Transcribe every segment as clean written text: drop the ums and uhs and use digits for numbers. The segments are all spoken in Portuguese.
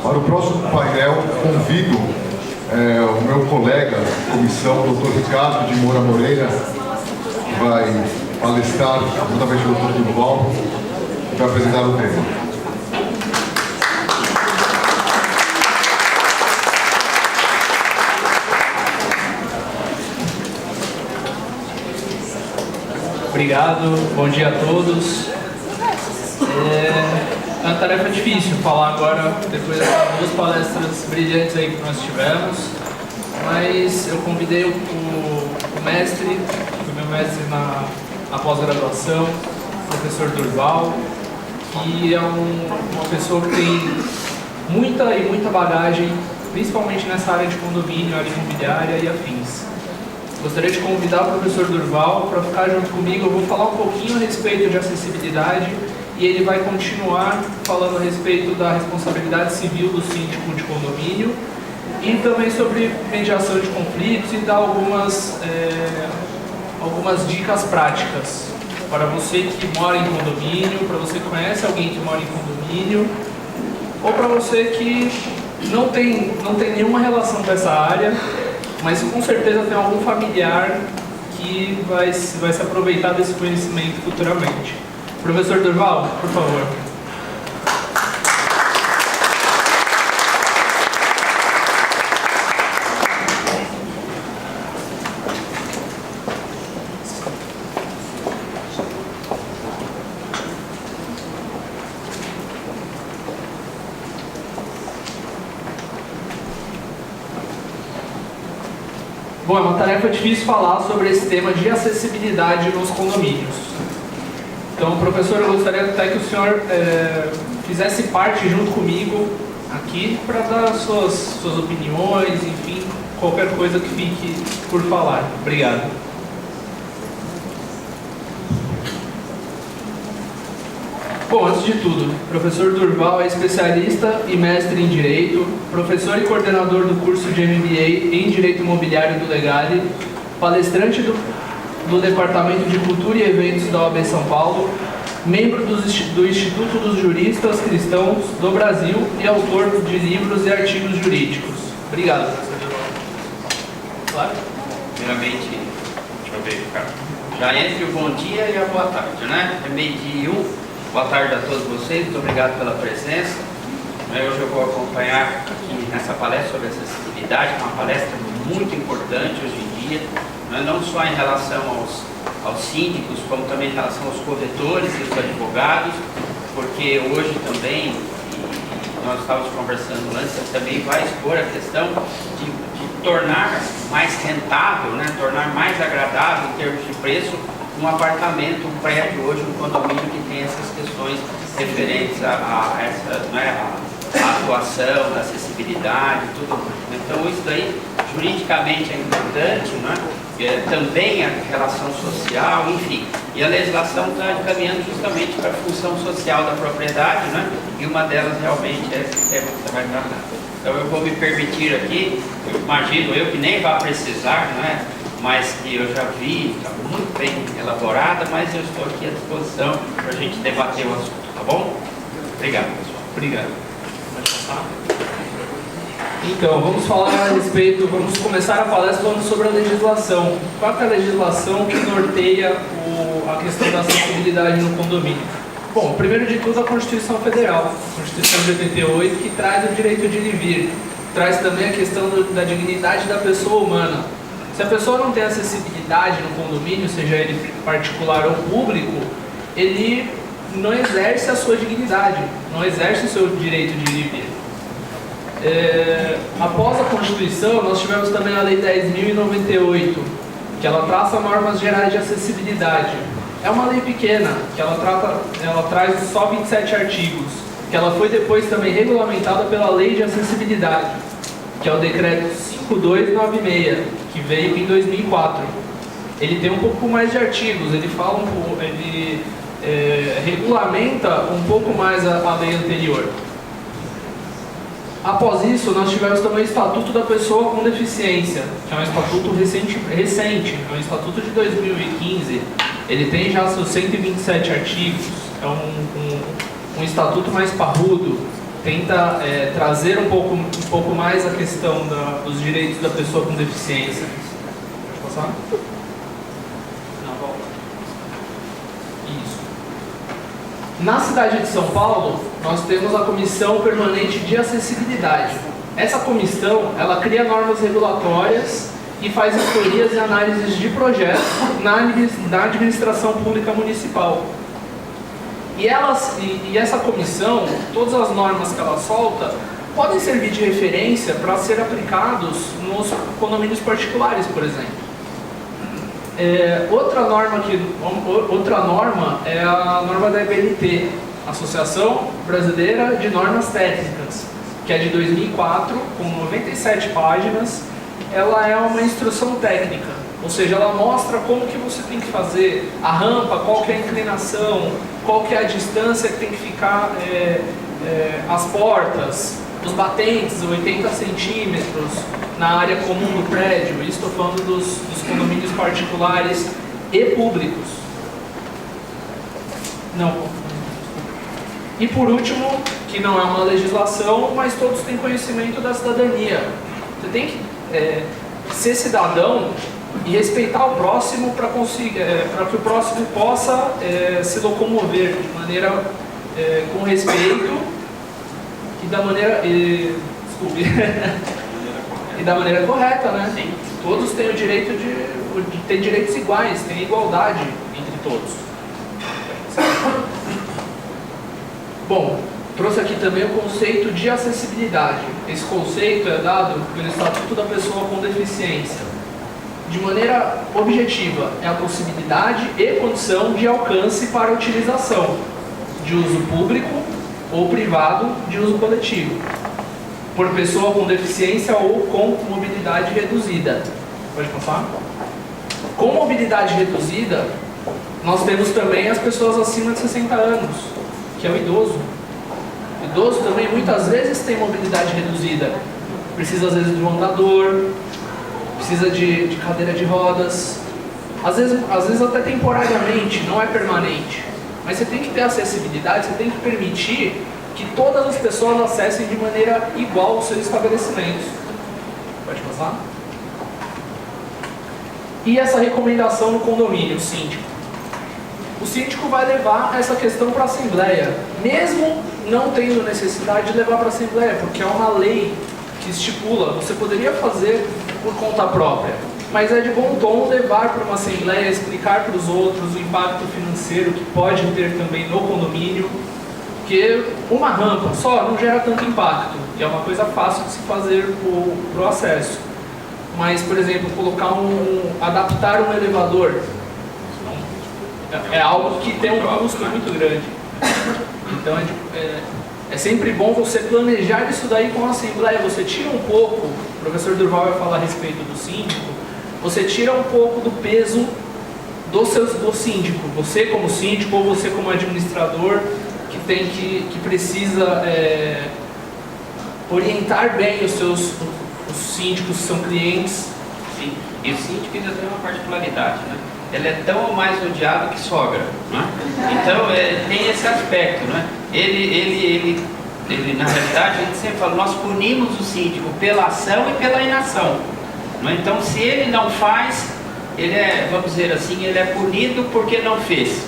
Para o próximo painel, convido o meu colega de comissão, o Dr. Ricardo de Moura Moreira, que vai palestrar juntamente com o Dr. Durval, que vai apresentar o tema. Obrigado, bom dia a todos. É uma tarefa difícil falar agora, depois dessas duas palestras brilhantes aí que nós tivemos, mas eu convidei o mestre, o meu mestre na pós-graduação, o professor Durval, que é uma pessoa que tem muita bagagem, principalmente nessa área de condomínio, área imobiliária e afins. Gostaria de convidar o professor Durval para ficar junto comigo. Eu vou falar um pouquinho a respeito de acessibilidade e ele vai continuar falando a respeito da responsabilidade civil do síndico de condomínio e também sobre mediação de conflitos e dar algumas dicas práticas para você que mora em condomínio, para você que conhece alguém que mora em condomínio ou para você que não tem nenhuma relação com essa área, mas com certeza tem algum familiar que vai se aproveitar desse conhecimento futuramente. Professor Durval, por favor. Bom, é uma tarefa difícil falar sobre esse tema de acessibilidade nos condomínios. Então, professor, eu gostaria até que o senhor fizesse parte junto comigo aqui para dar suas opiniões, enfim, qualquer coisa que fique por falar. Obrigado. Bom, antes de tudo, o professor Durval é especialista e mestre em Direito, professor e coordenador do curso de MBA em Direito Imobiliário do Legale, palestrante do Departamento de Cultura e Eventos da OAB São Paulo, membro do Instituto dos Juristas Cristãos do Brasil e autor de livros e artigos jurídicos. Obrigado, professor Durval. Claro? Primeiramente, deixa eu ver, Ricardo. Já entre o bom dia e a boa tarde, né? É meio-dia e 1. Boa tarde a todos vocês, muito obrigado pela presença. Hoje eu vou acompanhar aqui nessa palestra sobre acessibilidade, uma palestra muito importante hoje em dia, não só em relação aos síndicos, como também em relação aos corretores e os advogados, porque hoje também, e nós estávamos conversando antes, também vai expor a questão de tornar mais rentável, né, tornar mais agradável em termos de preço um apartamento, um prédio, hoje um condomínio que tem essas questões referentes a essa, né, a atuação, da acessibilidade, tudo. Então isso daí juridicamente é importante, né? Também a relação social, enfim. E a legislação está caminhando justamente para a função social da propriedade, né? E uma delas realmente é esse tema que você vai tratar. Então eu vou me permitir aqui, eu imagino eu que nem vai precisar, né? Mas que eu já vi, está muito bem elaborada, mas eu estou aqui à disposição para a gente debater o assunto, tá bom? Obrigado, pessoal. Obrigado. Pode passar? Então, vamos começar a palestra falando sobre a legislação. Qual é a legislação que norteia a questão da acessibilidade no condomínio? Bom, primeiro de tudo, a Constituição Federal, a Constituição de 88, que traz o direito de ir e vir, traz também a questão da dignidade da pessoa humana. Se a pessoa não tem acessibilidade no condomínio, seja ele particular ou público, ele não exerce a sua dignidade, não exerce o seu direito de ir e vir. Após a Constituição, nós tivemos também a Lei 10.098, que ela traça normas gerais de acessibilidade. É uma lei pequena, que ela traz só 27 artigos, que ela foi depois também regulamentada pela Lei de Acessibilidade, que é o Decreto 5296, que veio em 2004. Ele tem um pouco mais de artigos, ele regulamenta um pouco mais a lei anterior. Após isso, nós tivemos também o Estatuto da Pessoa com Deficiência, que é um estatuto recente, é um estatuto de 2015. Ele tem já seus 127 artigos, é um estatuto mais parrudo. tenta trazer um pouco mais a questão dos direitos da pessoa com deficiência. Pode passar? Não, volta. Isso. Na cidade de São Paulo, nós temos a Comissão Permanente de Acessibilidade. Essa comissão, ela cria normas regulatórias e faz historias e análises de projetos na administração pública municipal. E essa comissão, todas as normas que ela solta, podem servir de referência para ser aplicados nos condomínios particulares, por exemplo. Outra norma é a norma da EBNT, Associação Brasileira de Normas Técnicas, que é de 2004, com 97 páginas. Ela é uma instrução técnica, ou seja, ela mostra como que você tem que fazer a rampa, qual que é a inclinação, qual que é a distância que tem que ficar as portas, os batentes, 80 centímetros na área comum do prédio. Estou falando dos condomínios particulares e públicos. Não. E por último, que não é uma legislação, mas todos têm conhecimento da cidadania. Você tem que ser cidadão e respeitar o próximo para que o próximo possa se locomover de maneira com respeito e da maneira e da maneira correta, né? Sim. Todos têm o direito de ter direitos iguais, tem igualdade entre todos. Bom, trouxe aqui também o conceito de acessibilidade. Esse conceito é dado pelo Estatuto da Pessoa com Deficiência. De maneira objetiva, é a possibilidade e condição de alcance para utilização, de uso público ou privado de uso coletivo, por pessoa com deficiência ou com mobilidade reduzida. Pode passar? Com mobilidade reduzida, nós temos também as pessoas acima de 60 anos, que é o idoso. O idoso também muitas vezes tem mobilidade reduzida. Precisa às vezes de um andador, precisa de cadeira de rodas. Às vezes até temporariamente, não é permanente. Mas você tem que ter acessibilidade, você tem que permitir que todas as pessoas acessem de maneira igual os seus estabelecimentos. Pode passar? E essa recomendação no condomínio, o síndico. O síndico vai levar essa questão para a Assembleia, mesmo não tendo necessidade de levar para a Assembleia, porque é uma lei que estipula, você poderia fazer por conta própria, mas é de bom tom levar para uma Assembleia, explicar para os outros o impacto financeiro que pode ter também no condomínio, porque uma rampa só não gera tanto impacto, e é uma coisa fácil de se fazer para o acesso. Mas, por exemplo, adaptar um elevador é algo que tem um custo muito grande. Então é sempre bom você planejar isso daí com a Assembleia. Você tira um pouco, o professor Durval vai falar a respeito do síndico, você tira um pouco do peso do síndico. Você como síndico ou você como administrador que precisa orientar bem os síndicos que são clientes. Sim, e o síndico ainda tem uma particularidade, né? Ele é tão mais odiado que sogra, né? Então tem esse aspecto, né? Ele na realidade, a gente sempre fala, nós punimos o síndico pela ação e pela inação, né? Então se ele não faz, vamos dizer assim, ele é punido porque não fez.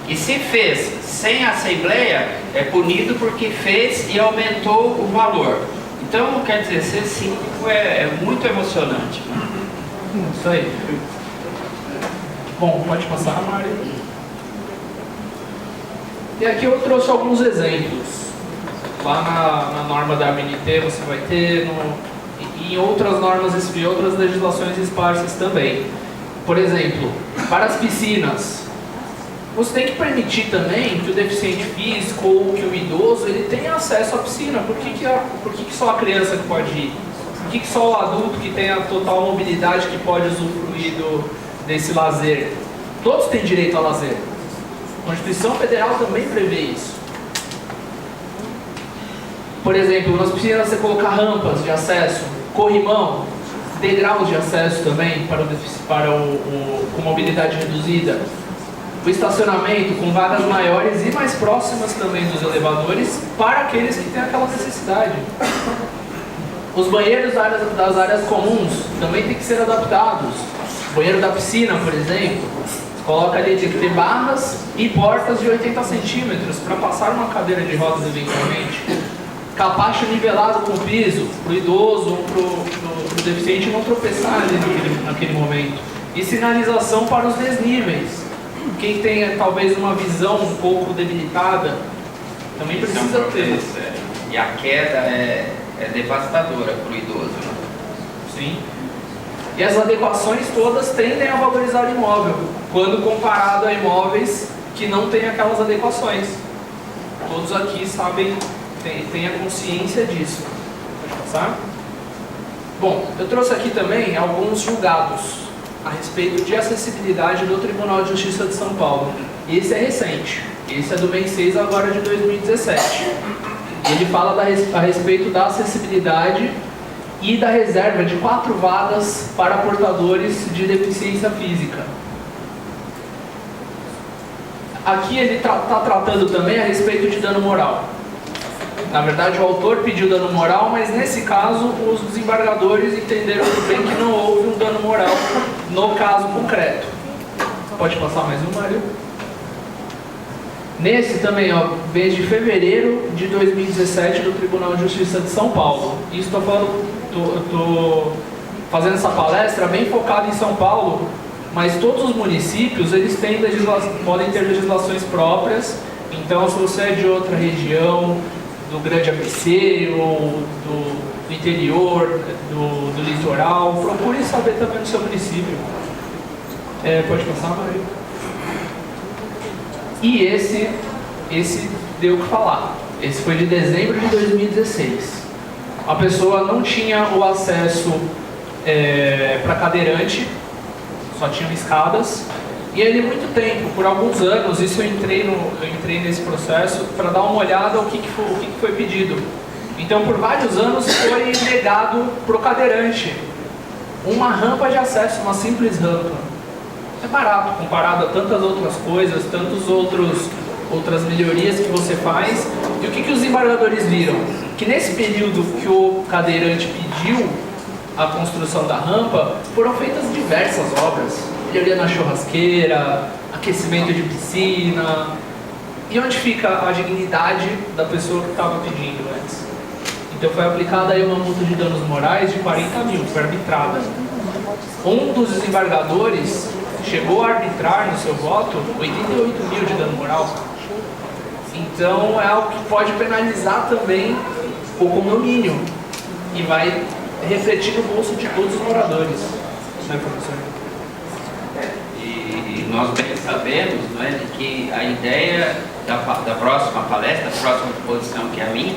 E se fez sem assembleia, é punido porque fez e aumentou o valor. Então, quer dizer, ser síndico é muito emocionante, né? Isso aí. Bom, pode passar, Mário. E aqui eu trouxe alguns exemplos. Lá na norma da ABNT você vai ter, e em outras normas e outras legislações esparsas também. Por exemplo, para as piscinas, você tem que permitir também que o deficiente físico ou que o idoso ele tenha acesso à piscina. Por que só a criança que pode ir? Por que só o adulto que tem a total mobilidade que pode usufruir desse lazer? Todos têm direito a lazer. A Constituição Federal também prevê isso. Por exemplo, nas piscinas você colocar rampas de acesso, corrimão, degraus de acesso também para com mobilidade reduzida. o estacionamento com vagas maiores e mais próximas também dos elevadores para aqueles que têm aquela necessidade. Os banheiros das áreas comuns também têm que ser adaptados. O banheiro da piscina, por exemplo, coloca ali, tem que ter barras e portas de 80 centímetros para passar uma cadeira de rodas eventualmente. Capacho nivelado com o piso, para o idoso ou para o deficiente não tropeçar ali naquele momento. E sinalização para os desníveis. Quem tem talvez uma visão um pouco debilitada, também precisa ter. E a queda é devastadora para o idoso. Né? Sim. E as adequações todas tendem a valorizar o imóvel, quando comparado a imóveis que não têm aquelas adequações. Todos aqui sabem, têm a consciência disso. Pode passar? Bom, eu trouxe aqui também alguns julgados a respeito de acessibilidade do Tribunal de Justiça de São Paulo. Esse é recente, esse é do mês 6 agora de 2017. Ele fala a respeito da acessibilidade e da reserva de 4 vagas para portadores de deficiência física. Aqui ele está tratando também a respeito de dano moral. Na verdade, o autor pediu dano moral, mas nesse caso, os desembargadores entenderam muito bem que não houve um dano moral no caso concreto. Pode passar mais um, Mário? Nesse também, ó, mês de fevereiro de 2017, do Tribunal de Justiça de São Paulo. Isso estou fazendo essa palestra bem focada em São Paulo, mas todos os municípios eles podem ter legislações próprias. Então, se você é de outra região, do grande ABC ou do interior, do litoral, procure saber também no seu município. Pode passar, Maria? E esse deu o que falar. Esse foi de dezembro de 2016. A pessoa não tinha o acesso para cadeirante, só tinham escadas. E ele, muito tempo, por alguns anos, isso eu entrei nesse processo para dar uma olhada o que foi pedido. Então, por vários anos foi negado para o cadeirante uma rampa de acesso, uma simples rampa. É barato comparado a tantas outras coisas, outras melhorias que você faz. E o que os embargadores viram? Que nesse período que o cadeirante pediu a construção da rampa, foram feitas diversas obras. Melhoria na churrasqueira, aquecimento de piscina. E onde fica a dignidade da pessoa que estava pedindo antes? Então foi aplicada aí uma multa de danos morais de 40 mil, foi arbitrada. Um dos desembargadores chegou a arbitrar no seu voto 88 mil de dano moral. Então é algo que pode penalizar também o condomínio e vai refletir no bolso de todos os moradores. Né, professor? E nós bem sabemos, não é, de que a ideia da próxima palestra, da próxima exposição, que é a minha,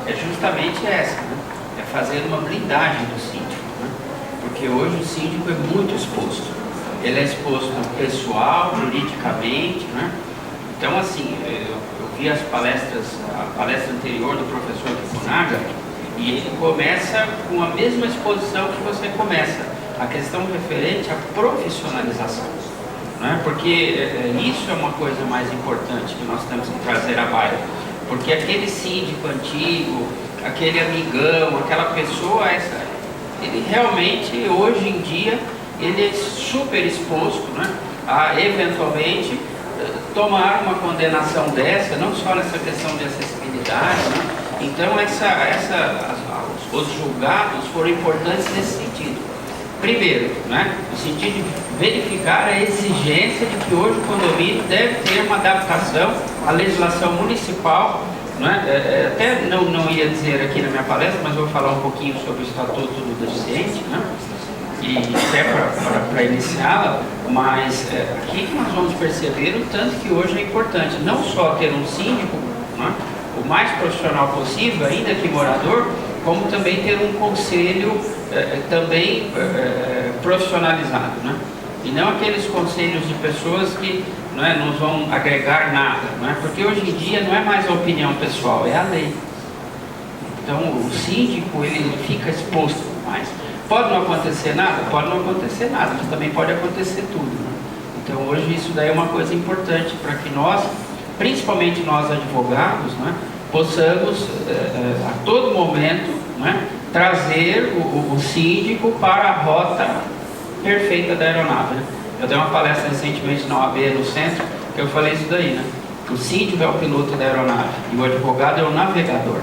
é justamente essa, né? É fazer uma blindagem do síndico, né? Porque hoje o síndico é muito exposto. Ele é exposto pessoal, juridicamente, né? Então, assim, eu vi a palestra anterior do professor Kifunaga, e ele começa com a mesma exposição que você começa, a questão referente à profissionalização, né? Porque isso é uma coisa mais importante que nós temos que trazer à baila, porque aquele síndico antigo, aquele amigão, aquela pessoa, ele realmente, hoje em dia, ele é super exposto, né, a eventualmente tomar uma condenação dessa, não só nessa questão de acessibilidade, né? Então os julgados foram importantes nesse sentido. Primeiro, né, no sentido de verificar a exigência de que hoje o condomínio deve ter uma adaptação à legislação municipal, né? Até não ia dizer aqui na minha palestra, mas vou falar um pouquinho sobre o Estatuto do Deficiente, né? E até para iniciá-la, mas aqui que nós vamos perceber o tanto que hoje é importante, não só ter um síndico, né, o mais profissional possível, ainda que morador, como também ter um conselho também profissionalizado, né? E não aqueles conselhos de pessoas que não vão agregar nada, né? Porque hoje em dia não é mais a opinião pessoal, é a lei. Então o síndico ele fica exposto mais. Pode não acontecer nada? Pode não acontecer nada, mas também pode acontecer tudo, né? Então hoje isso daí é uma coisa importante para que nós, principalmente nós advogados, né, possamos a todo momento, né, trazer o síndico para a rota perfeita da aeronave. Né? Eu dei uma palestra recentemente na OAB no centro, que eu falei isso daí, né? O síndico é o piloto da aeronave e o advogado é o navegador.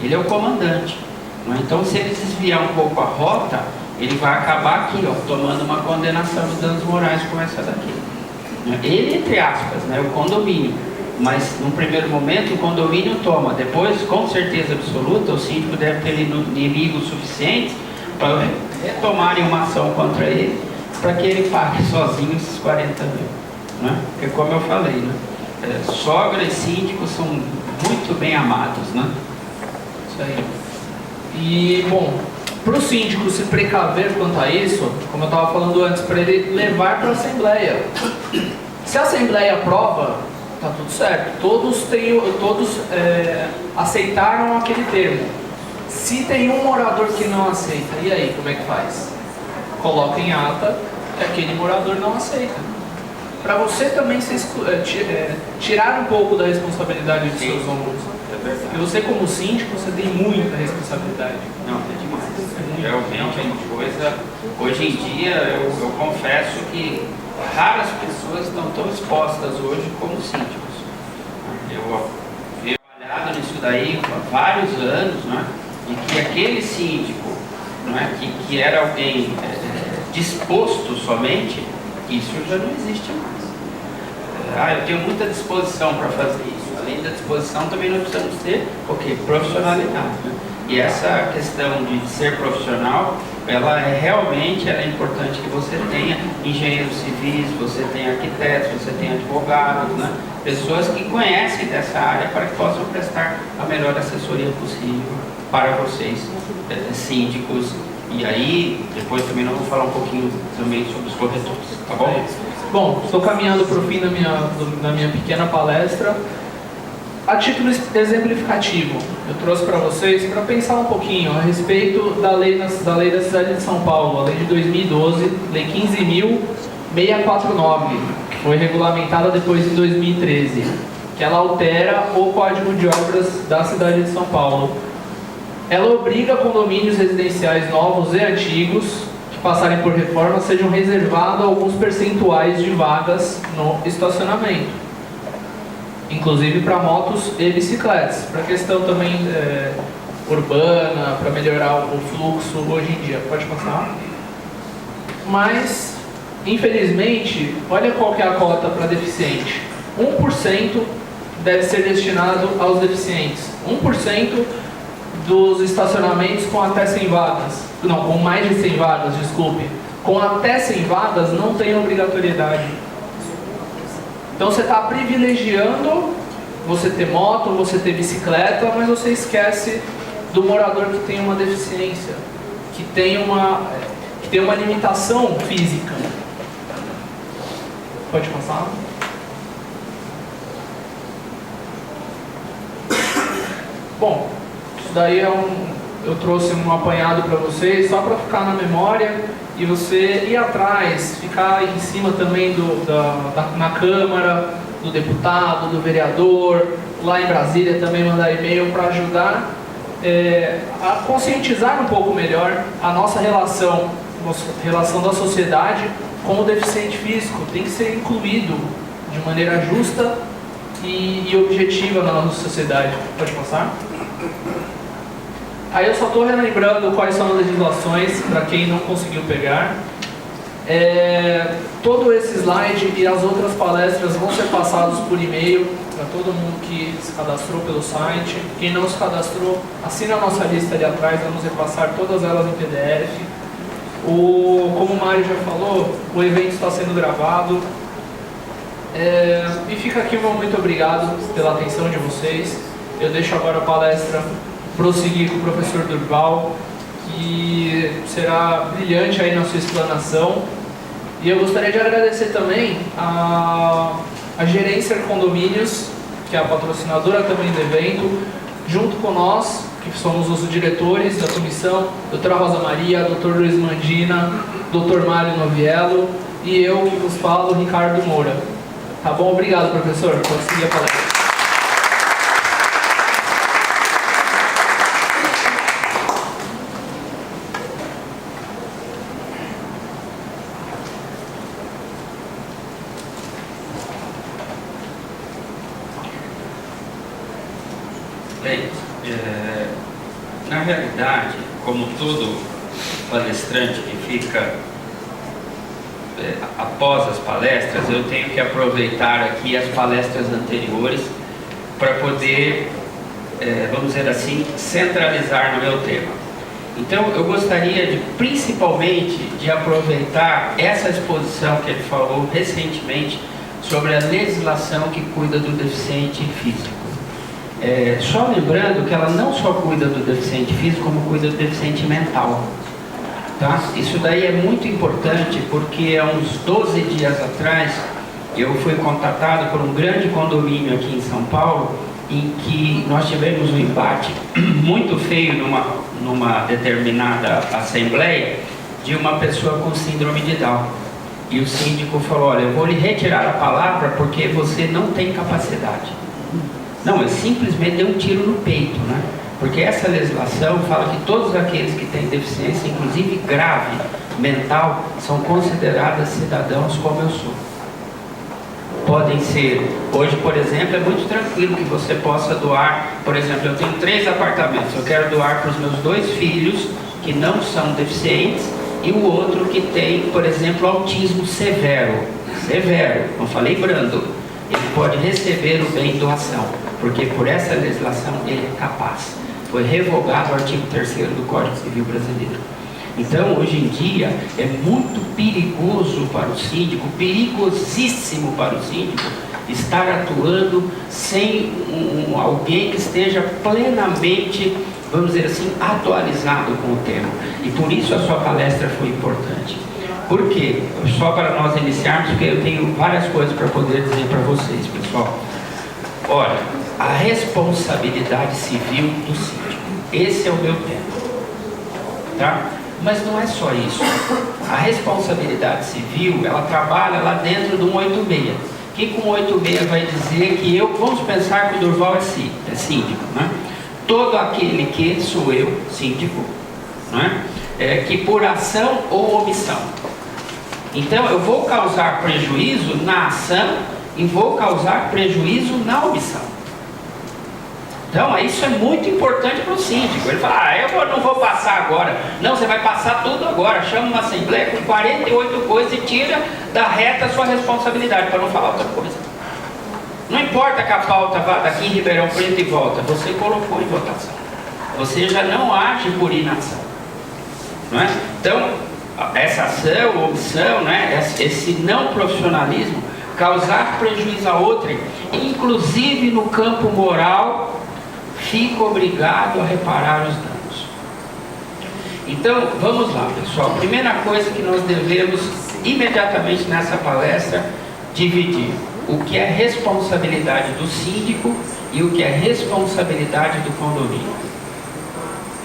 Ele é o comandante. Né? Então, se ele desviar um pouco a rota, ele vai acabar aqui, ó, tomando uma condenação de danos morais como essa daqui. Né? Ele, entre aspas, né, o condomínio. Mas, num primeiro momento, o condomínio toma. Depois, com certeza absoluta, o síndico deve ter inimigos suficientes para retomarem uma ação contra ele, para que ele pague sozinho esses 40 mil. Né? Porque, como eu falei, né? Sogra e síndico são muito bem amados, né? Isso aí. E, bom, para o síndico se precaver quanto a isso, como eu estava falando antes, para ele levar para a Assembleia. Se a Assembleia aprova, tá tudo certo. Todos aceitaram aquele termo. Se tem um morador que não aceita, e aí, como é que faz? Coloca em ata que aquele morador não aceita. Para você também tirar um pouco da responsabilidade de seus ombros. Porque você, como síndico, você tem muita responsabilidade. Não, é demais. Realmente é uma coisa. Hoje em dia, eu confesso que raras pessoas estão tão expostas hoje como síndicos. Eu venho trabalhado nisso daí há vários anos, né? E que aquele síndico, né, que era alguém disposto somente, isso já não existe mais. Eu tenho muita disposição para fazer isso. Além da disposição, também nós precisamos ter o quê? Profissionalidade. Né? E essa questão de ser profissional, ela é importante que você tenha engenheiros civis, você tenha arquitetos, você tenha advogados, né? Pessoas que conhecem dessa área para que possam prestar a melhor assessoria possível para vocês, síndicos. E aí, depois também nós vamos falar um pouquinho também sobre os corretores, tá bom? Bom, estou caminhando para o fim da minha pequena palestra. A título exemplificativo, eu trouxe para vocês para pensar um pouquinho a respeito da lei da cidade de São Paulo, a lei de 2012, lei 15.649, que foi regulamentada depois em 2013, que ela altera o Código de Obras da cidade de São Paulo. Ela obriga condomínios residenciais novos e antigos que passarem por reforma sejam reservados alguns percentuais de vagas no estacionamento, inclusive para motos e bicicletas, para questão também urbana, para melhorar o fluxo hoje em dia. Pode passar? Mas, infelizmente, olha qual que é a cota para deficiente. 1% deve ser destinado aos deficientes. 1% dos estacionamentos com até 100 vagas. Não, com mais de 100 vagas, desculpe. Com até 100 vagas não tem obrigatoriedade. Então você está privilegiando você ter moto, você ter bicicleta, mas você esquece do morador que tem uma deficiência, que tem uma limitação física. Pode passar? Bom, isso daí eu trouxe um apanhado para vocês, só para ficar na memória e você ir atrás, ficar em cima também na Câmara, do deputado, do vereador, lá em Brasília também mandar e-mail para ajudar a conscientizar um pouco melhor a nossa relação da sociedade com o deficiente físico. Tem que ser incluído de maneira justa e objetiva na nossa sociedade. Pode passar? Aí eu só estou relembrando quais são as legislações, para quem não conseguiu pegar. Todo esse slide e as outras palestras vão ser passados por e-mail para todo mundo que se cadastrou pelo site. Quem não se cadastrou, assina a nossa lista ali atrás, vamos repassar todas elas em PDF. Como o Mário já falou, o evento está sendo gravado. E fica aqui o meu muito obrigado pela atenção de vocês. Eu deixo agora a palestra prosseguir com o professor Durval, que será brilhante aí na sua explanação. E eu gostaria de agradecer também a Gerência Condomínios, que é a patrocinadora também do evento, junto com nós, que somos os diretores da comissão, doutora Rosa Maria, doutor Luiz Mandina, doutor Mário Noviello e eu que vos falo, Ricardo Moura. Tá bom? Obrigado, professor. Pode seguir a palestra. Bem, na realidade, como todo palestrante que fica após as palestras, eu tenho que aproveitar aqui as palestras anteriores para poder, vamos dizer assim, centralizar no meu tema. Então, eu gostaria principalmente de aproveitar essa exposição que ele falou recentemente sobre a legislação que cuida do deficiente físico. Só lembrando que ela não só cuida do deficiente físico, como cuida do deficiente mental. Tá? Isso daí é muito importante porque há uns 12 dias atrás eu fui contatado por um grande condomínio aqui em São Paulo, em que nós tivemos um embate muito feio numa determinada assembleia de uma pessoa com síndrome de Down. E o síndico falou: olha, eu vou lhe retirar a palavra porque você não tem capacidade. Não, ele simplesmente deu um tiro no peito, né? Porque essa legislação fala que todos aqueles que têm deficiência, inclusive grave, mental, são considerados cidadãos como eu sou. Podem ser, hoje, por exemplo, é muito tranquilo que você possa doar. Por exemplo, eu tenho 3 apartamentos, eu quero doar para os meus 2 filhos que não são deficientes e o outro que tem, por exemplo, autismo severo, não falei brando. Ele pode receber o bem doação, porque por essa legislação ele é capaz. Foi revogado o artigo 3º do Código Civil Brasileiro. Então, hoje em dia, é muito perigoso para o síndico, perigosíssimo para o síndico, estar atuando sem alguém que esteja plenamente, vamos dizer assim, atualizado com o tema. E por isso a sua palestra foi importante. Por quê? Só para nós iniciarmos, porque eu tenho várias coisas para poder dizer para vocês, pessoal. Olha, a responsabilidade civil do síndico. Esse é o meu tema. Tá? Mas não é só isso. A responsabilidade civil, ela trabalha lá dentro do 186. Que com 186 vai dizer que vamos pensar que o Durval é síndico, né? Todo aquele que sou eu, síndico, né? Que por ação ou omissão. Então, eu vou causar prejuízo na ação e vou causar prejuízo na omissão. Então, isso é muito importante para o síndico. Ele fala: eu não vou passar agora. Não, você vai passar tudo agora. Chama uma assembleia com 48 coisas e tira da reta a sua responsabilidade, para não falar outra coisa. Não importa que a pauta vá daqui em Ribeirão Preto e volta, você colocou em votação. Você já não age por inação. Não é? Então, essa ação, omissão, né? Esse não profissionalismo, causar prejuízo a outrem, inclusive no campo moral, fica obrigado a reparar os danos. Então, vamos lá, pessoal. A primeira coisa que nós devemos, imediatamente nessa palestra, dividir o que é responsabilidade do síndico e o que é responsabilidade do condomínio.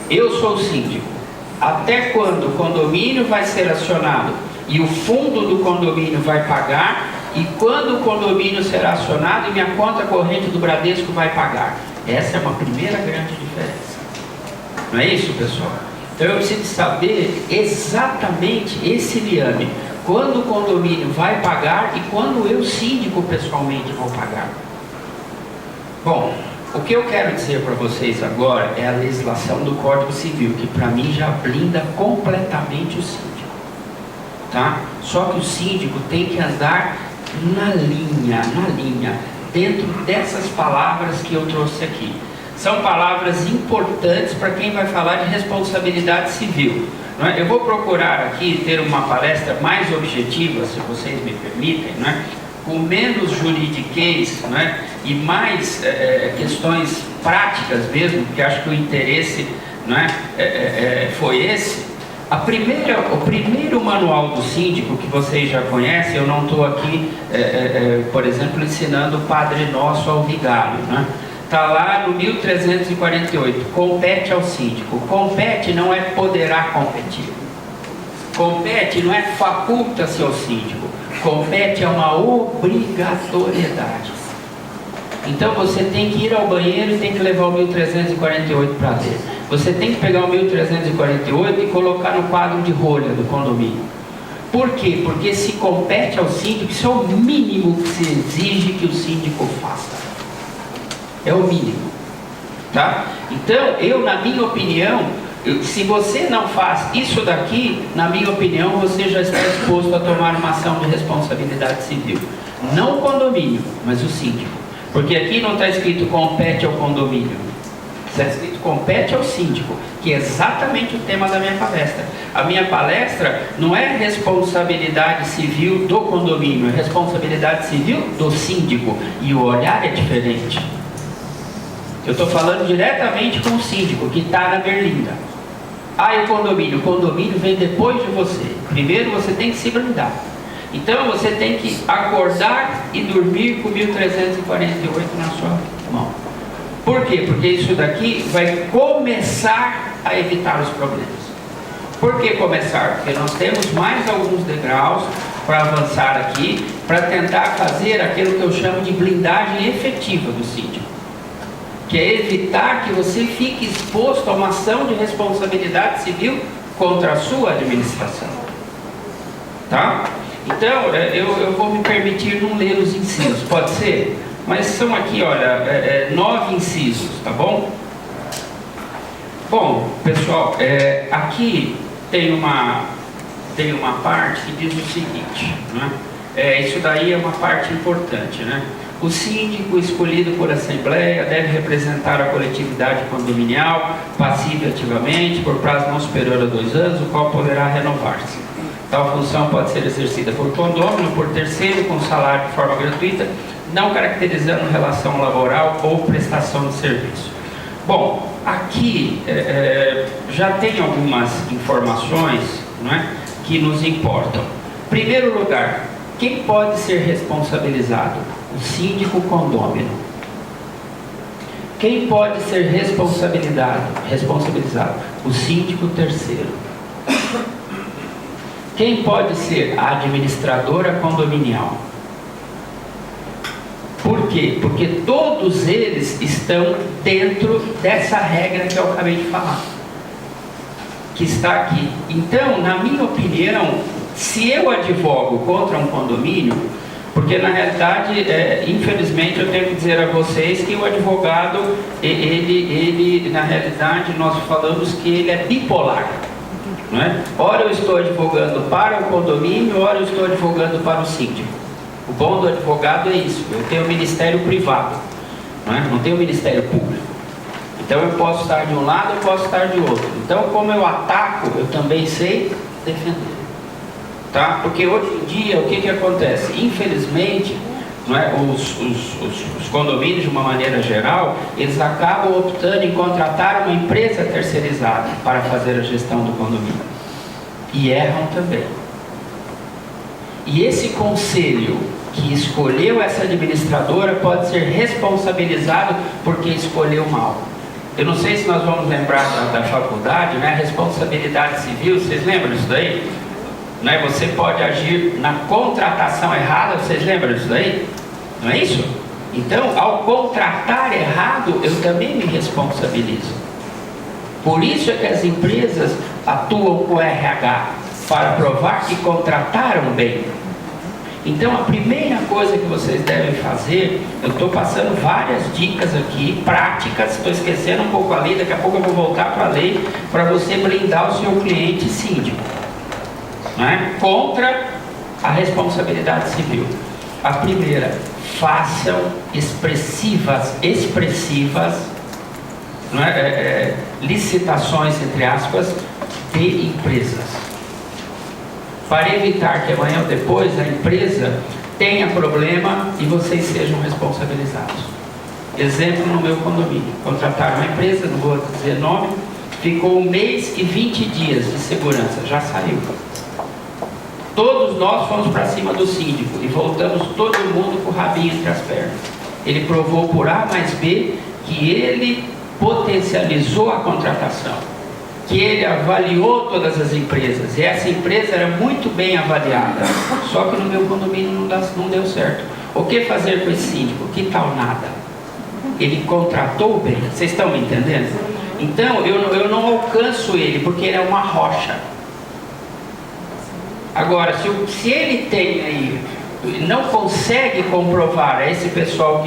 Eu sou o síndico. Até quando o condomínio vai ser acionado e o fundo do condomínio vai pagar, e quando o condomínio será acionado e minha conta corrente do Bradesco vai pagar. Essa é uma primeira grande diferença. Não é isso, pessoal? Então eu preciso saber exatamente esse liame. Quando o condomínio vai pagar e quando eu, síndico, pessoalmente vou pagar. Bom, o que eu quero dizer para vocês agora é a legislação do Código Civil, que para mim já blinda completamente o síndico. Tá? Só que o síndico tem que andar na linha, dentro dessas palavras que eu trouxe aqui. São palavras importantes para quem vai falar de responsabilidade civil. Não é? Eu vou procurar aqui ter uma palestra mais objetiva, se vocês me permitem, não é? Com menos juridiquês, não é? E mais questões práticas mesmo, porque acho que o interesse, não é? Foi esse. O primeiro manual do síndico, que vocês já conhecem, eu não estou aqui, por exemplo, ensinando o Padre Nosso ao vigário, né? Está lá no 1348, compete ao síndico. Compete não é poderá competir. Compete não é faculta-se ao síndico. compete é uma obrigatoriedade. Então você tem que ir ao banheiro e tem que levar o 1348 para ler. Você tem que pegar o 1348 e colocar no quadro de rolha do condomínio. Por quê? Porque se compete ao síndico, isso é o mínimo que se exige que o síndico faça. É o mínimo. Tá? Então, na minha opinião, se você não faz isso daqui, na minha opinião, você já está exposto a tomar uma ação de responsabilidade civil. Não o condomínio, mas o síndico. Porque aqui não está escrito compete ao condomínio. Está escrito compete ao síndico, que é exatamente o tema da minha palestra. A minha palestra não é responsabilidade civil do condomínio, é responsabilidade civil do síndico. E o olhar é diferente. Eu estou falando diretamente com o síndico, que está na berlinda. E o condomínio vem depois de você. Primeiro você tem que se blindar. Então você tem que acordar e dormir com 1348 na sua mão. Por quê? Porque isso daqui vai começar a evitar os problemas. Por que começar? Porque nós temos mais alguns degraus para avançar aqui, para tentar fazer aquilo que eu chamo de blindagem efetiva do síndico, que é evitar que você fique exposto a uma ação de responsabilidade civil contra a sua administração. Tá? Então, eu vou me permitir não ler os incisos, pode ser? Mas são aqui, olha, 9 incisos, tá bom? Bom, pessoal, aqui tem uma parte que diz o seguinte, né? Isso daí é uma parte importante, né? O síndico escolhido por assembleia deve representar a coletividade condominial passiva e ativamente por prazo não superior a 2 anos, o qual poderá renovar-se. Tal função pode ser exercida por condômino, por terceiro, com salário de forma gratuita, não caracterizando relação laboral ou prestação de serviço. Bom, aqui já tem algumas informações, não é, que nos importam. Em primeiro lugar, quem pode ser responsabilizado? O síndico condômino. Quem pode ser responsabilizado? O síndico terceiro. Quem pode ser a administradora condominial? Por quê? Porque todos eles estão dentro dessa regra que eu acabei de falar, que está aqui. Então, na minha opinião, se eu advogo contra um condomínio, porque na realidade, infelizmente, eu tenho que dizer a vocês que o advogado, ele na realidade, nós falamos que ele é bipolar. Não é? Ora eu estou advogando para o condomínio, ora eu estou advogando para o síndico. O bom do advogado é isso, eu tenho o ministério privado, não tenho o ministério público. Então eu posso estar de um lado, eu posso estar de outro. Então, como eu ataco, eu também sei defender. Tá? Porque hoje em dia, o que acontece? Infelizmente, não é? Os condomínios, de uma maneira geral, eles acabam optando em contratar uma empresa terceirizada para fazer a gestão do condomínio. E erram também. E esse conselho que escolheu essa administradora pode ser responsabilizado porque escolheu mal. Eu não sei se nós vamos lembrar da faculdade, né? Responsabilidade civil, vocês lembram disso daí? Né? Você pode agir na contratação errada, vocês lembram disso daí? Não é isso? Então, ao contratar errado, eu também me responsabilizo. Por isso é que as empresas atuam com RH, para provar que contrataram bem. Então, a primeira coisa que vocês devem fazer, eu estou passando várias dicas aqui, práticas, estou esquecendo um pouco a lei, daqui a pouco eu vou voltar para a lei, para você blindar o seu cliente síndico, né, contra a responsabilidade civil. A primeira, façam expressivas licitações, entre aspas, de empresas, para evitar que amanhã ou depois a empresa tenha problema e vocês sejam responsabilizados. Exemplo, no meu condomínio, contrataram uma empresa, não vou dizer nome, ficou 1 mês e 20 dias de segurança, já saiu. Todos nós fomos para cima do síndico e voltamos todo mundo com o rabinho entre as pernas. Ele provou por A mais B que ele potencializou a contratação, que ele avaliou todas as empresas, e essa empresa era muito bem avaliada, só que no meu condomínio não deu certo. O que fazer com esse síndico? Que tal nada? Ele contratou bem, vocês estão me entendendo? Então eu não alcanço ele, porque ele é uma rocha. Agora, se ele tem aí, não consegue comprovar a esse pessoal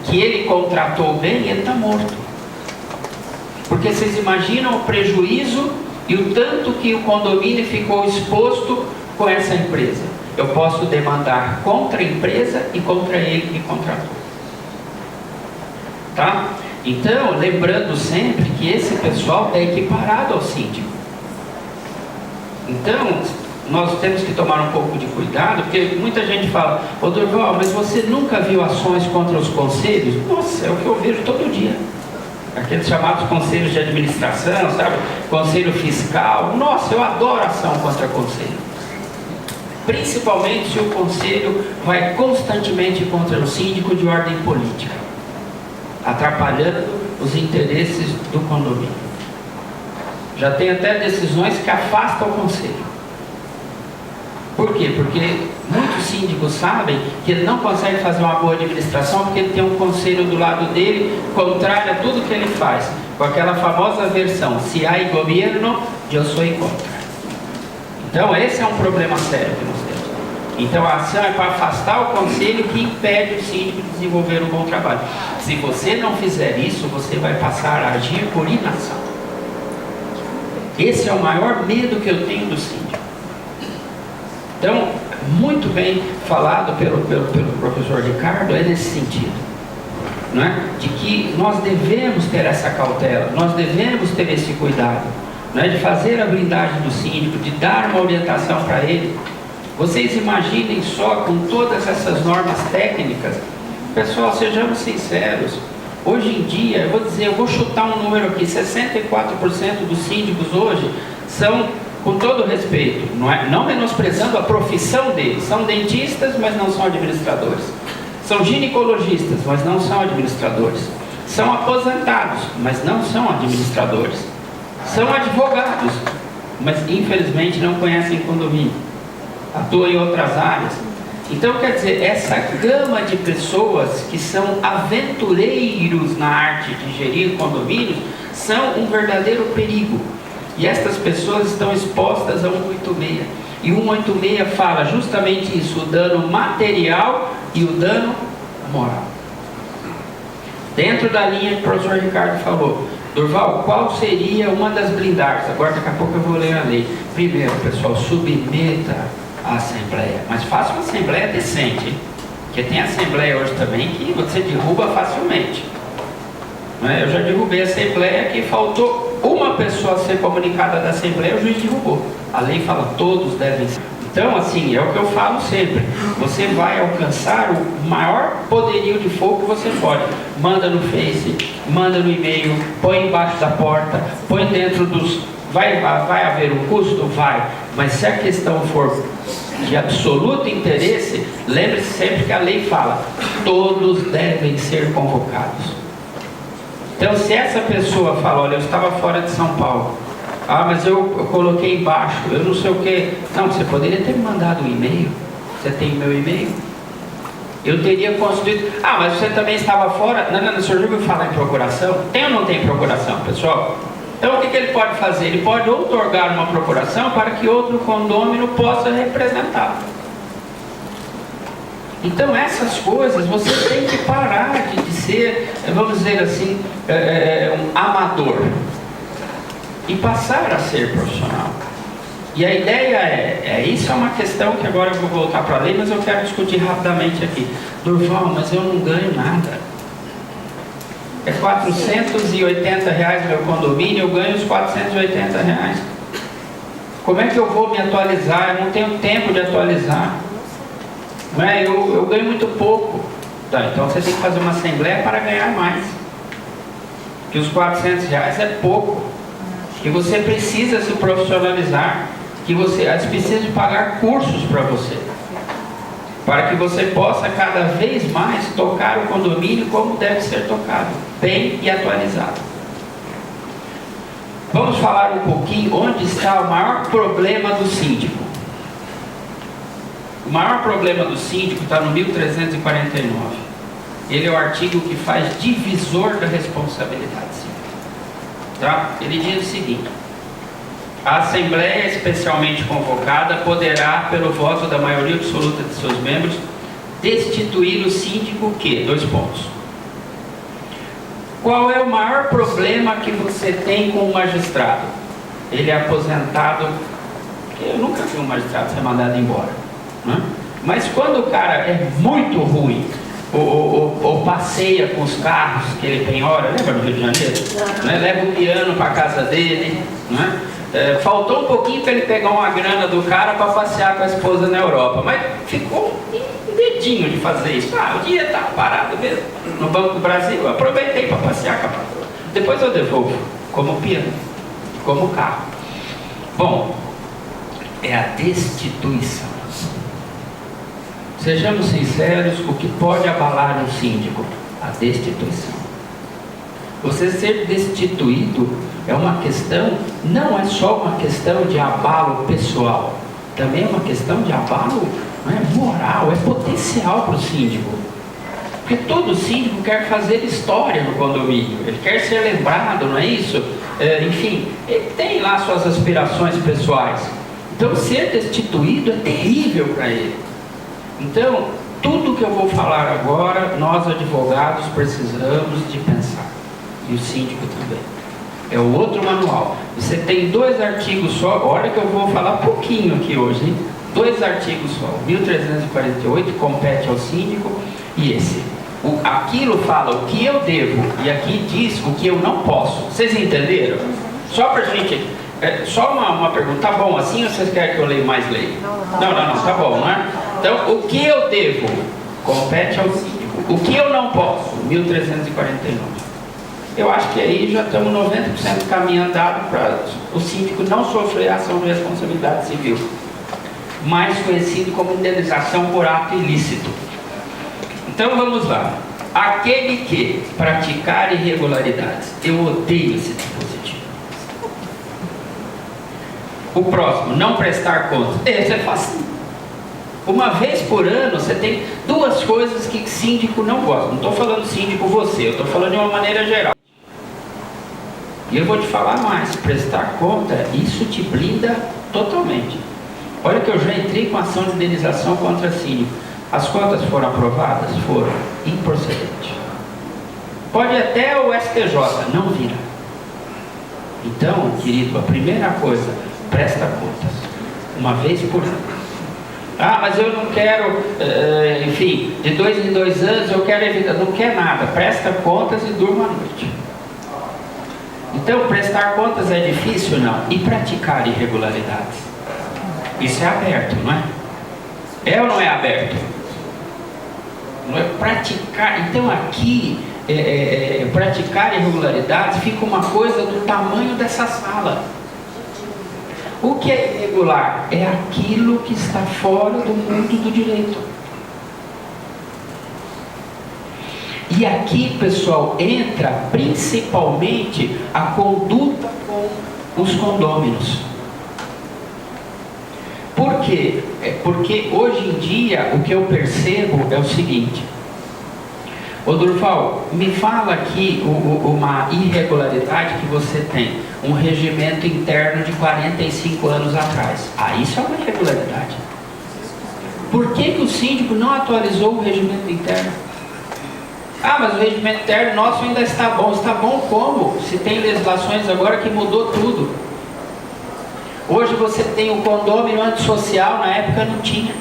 que ele contratou bem, ele está morto. Porque vocês imaginam o prejuízo e o tanto que o condomínio ficou exposto com essa empresa. Eu posso demandar contra a empresa e contra ele que contratou. Tá? Então, lembrando sempre que esse pessoal é equiparado ao síndico. Então, nós temos que tomar um pouco de cuidado, porque muita gente fala: ô Durval, mas você nunca viu ações contra os conselhos? Nossa, é o que eu vejo todo dia. Aqueles chamados conselhos de administração, sabe? Conselho fiscal. Nossa, eu adoro ação contra conselho. Principalmente se o conselho vai constantemente contra o síndico de ordem política, atrapalhando os interesses do condomínio. Já tem até decisões que afastam o conselho. Por quê? Porque muitos síndicos sabem que ele não consegue fazer uma boa administração porque ele tem um conselho do lado dele contrário a tudo que ele faz, com aquela famosa versão: se há governo, eu sou contra. Então esse é um problema sério que nós temos. Então a ação é para afastar o conselho que impede o síndico de desenvolver um bom trabalho. Se você não fizer isso, você vai passar a agir por inação. Esse é o maior medo que eu tenho do síndico. Então, muito bem falado pelo professor Ricardo, é nesse sentido, não é? De que nós devemos ter essa cautela, nós devemos ter esse cuidado, não é? De fazer a blindagem do síndico, de dar uma orientação para ele. Vocês imaginem só, com todas essas normas técnicas, pessoal, sejamos sinceros, hoje em dia, eu vou chutar um número aqui: 64% dos síndicos hoje são, com todo respeito, não menosprezando a profissão deles, são dentistas, mas não são administradores, são ginecologistas, mas não são administradores, são aposentados, mas não são administradores, são advogados, mas infelizmente não conhecem condomínio, atuam em outras áreas. Então, quer dizer, essa gama de pessoas que são aventureiros na arte de gerir condomínios são um verdadeiro perigo. E estas pessoas estão expostas a 186. E o 186 fala justamente isso: o dano material e o dano moral. Dentro da linha que o professor Ricardo falou, Durval, qual seria uma das blindagens? Agora daqui a pouco eu vou ler a lei. Primeiro, pessoal, submeta a assembleia. Mas faça uma assembleia decente, hein? Porque tem assembleia hoje também que você derruba facilmente. Eu já derrubei a assembleia que faltou uma pessoa ser comunicada da assembleia, o juiz derrubou. A lei fala: todos devem ser. Então, assim, é o que eu falo sempre: você vai alcançar o maior poderio de fogo que você pode. Manda no Face, manda no e-mail, põe embaixo da porta, põe dentro dos... Vai haver um custo? Vai. Mas se a questão for de absoluto interesse, lembre-se sempre que a lei fala: todos devem ser convocados. Então, se essa pessoa fala: olha, eu estava fora de São Paulo, mas eu coloquei embaixo, eu não sei o que. Não, você poderia ter me mandado um e-mail. Você tem meu e-mail? Eu teria construído. Mas você também estava fora. Não, o senhor já ouviu falar em procuração? Tem ou não tem procuração, pessoal? Então, o que ele pode fazer? Ele pode outorgar uma procuração para que outro condômino possa representar. Então, essas coisas você tem que parar de ser, vamos dizer assim, um amador e passar a ser profissional. E a ideia isso é uma questão que agora eu vou voltar para a lei, mas eu quero discutir rapidamente aqui. Durval, mas eu não ganho nada. É R$480 meu condomínio, eu ganho os R$480. Como é que eu vou me atualizar? Eu não tenho tempo de atualizar. Eu ganho muito pouco. Então você tem que fazer uma assembleia para ganhar mais. Que os R$400 é pouco. Que você precisa se profissionalizar. Que você precisa de pagar cursos para você. Para que você possa cada vez mais tocar o condomínio como deve ser tocado. Bem e atualizado. Vamos falar um pouquinho onde está o maior problema do síndico. O maior problema do síndico está no 1349. Ele é o artigo que faz divisor da responsabilidade civil. Tá? Ele diz o seguinte: a Assembleia especialmente convocada poderá, pelo voto da maioria absoluta de seus membros, destituir o síndico que? 2 pontos. Qual é o maior problema que você tem com o magistrado? Ele é aposentado. Eu nunca vi um magistrado ser mandado embora, né? Mas quando o cara é muito ruim, ou passeia com os carros que ele penhora, lembra no Rio de Janeiro? Né? Leva o piano para a casa dele, né? Faltou um pouquinho para ele pegar uma grana do cara para passear com a esposa na Europa, mas ficou um dedinho de fazer isso. O dia está parado mesmo no Banco do Brasil, eu aproveitei para passear com a patroa, depois eu devolvo como piano, como carro. Bom, é a destituição. Sejamos sinceros, o que pode abalar um síndico? A destituição. Você ser destituído é uma questão, não é só uma questão de abalo pessoal, também é uma questão de abalo, não é, moral, é potencial para o síndico. Porque todo síndico quer fazer história no condomínio, ele quer ser lembrado, não é isso? Enfim, ele tem lá suas aspirações pessoais. Então ser destituído é terrível para ele. Então, tudo que eu vou falar agora, nós advogados precisamos de pensar. E o síndico também. É o outro manual. Você tem 2 artigos só. Olha que eu vou falar pouquinho aqui hoje, hein? 2 artigos só. 1348 compete ao síndico. E esse. Aquilo fala o que eu devo. E aqui diz o que eu não posso. Vocês entenderam? Só pra gente... só uma pergunta. Tá bom assim ou vocês querem que eu leia mais lei? Não. Tá bom, né? Então, o que eu devo compete ao síndico. O que eu não posso? 1349. Eu acho que aí já estamos 90% caminho andado para o síndico não sofrer ação de responsabilidade civil, mais conhecido como indenização por ato ilícito. Então vamos lá. Aquele que praticar irregularidades, eu odeio esse dispositivo. O próximo, não prestar contas. Esse é fácil. Uma vez por ano você tem 2 coisas que síndico não gosta. Não estou falando síndico você, eu estou falando de uma maneira geral. E eu vou te falar mais, prestar conta, isso te blinda totalmente. Olha que eu já entrei com ação de indenização contra síndico. As contas foram aprovadas? Foram. Improcedente. Pode até o STJ, não vira. Então, querido, a primeira coisa, presta contas. Uma vez por ano. Mas eu não quero, enfim, de 2 em 2 anos eu quero evitar. Não quer nada, presta contas e durma à noite. Então, prestar contas é difícil? Não. E praticar irregularidades? Isso é aberto, não é? É ou não é aberto? Não é praticar. Então, aqui, praticar irregularidades fica uma coisa do tamanho dessa sala. O que é irregular? É aquilo que está fora do mundo do direito. E aqui, pessoal, entra principalmente a conduta com os condôminos. Por quê? Porque hoje em dia o que eu percebo é o seguinte. Ô Durval, me fala aqui uma irregularidade que você tem. Um regimento interno de 45 anos atrás. Isso é uma irregularidade. Por que o síndico não atualizou o regimento interno? Mas o regimento interno nosso ainda está bom. Está bom como? Se tem legislações agora que mudou tudo. Hoje você tem o condômino antissocial, na época não tinha.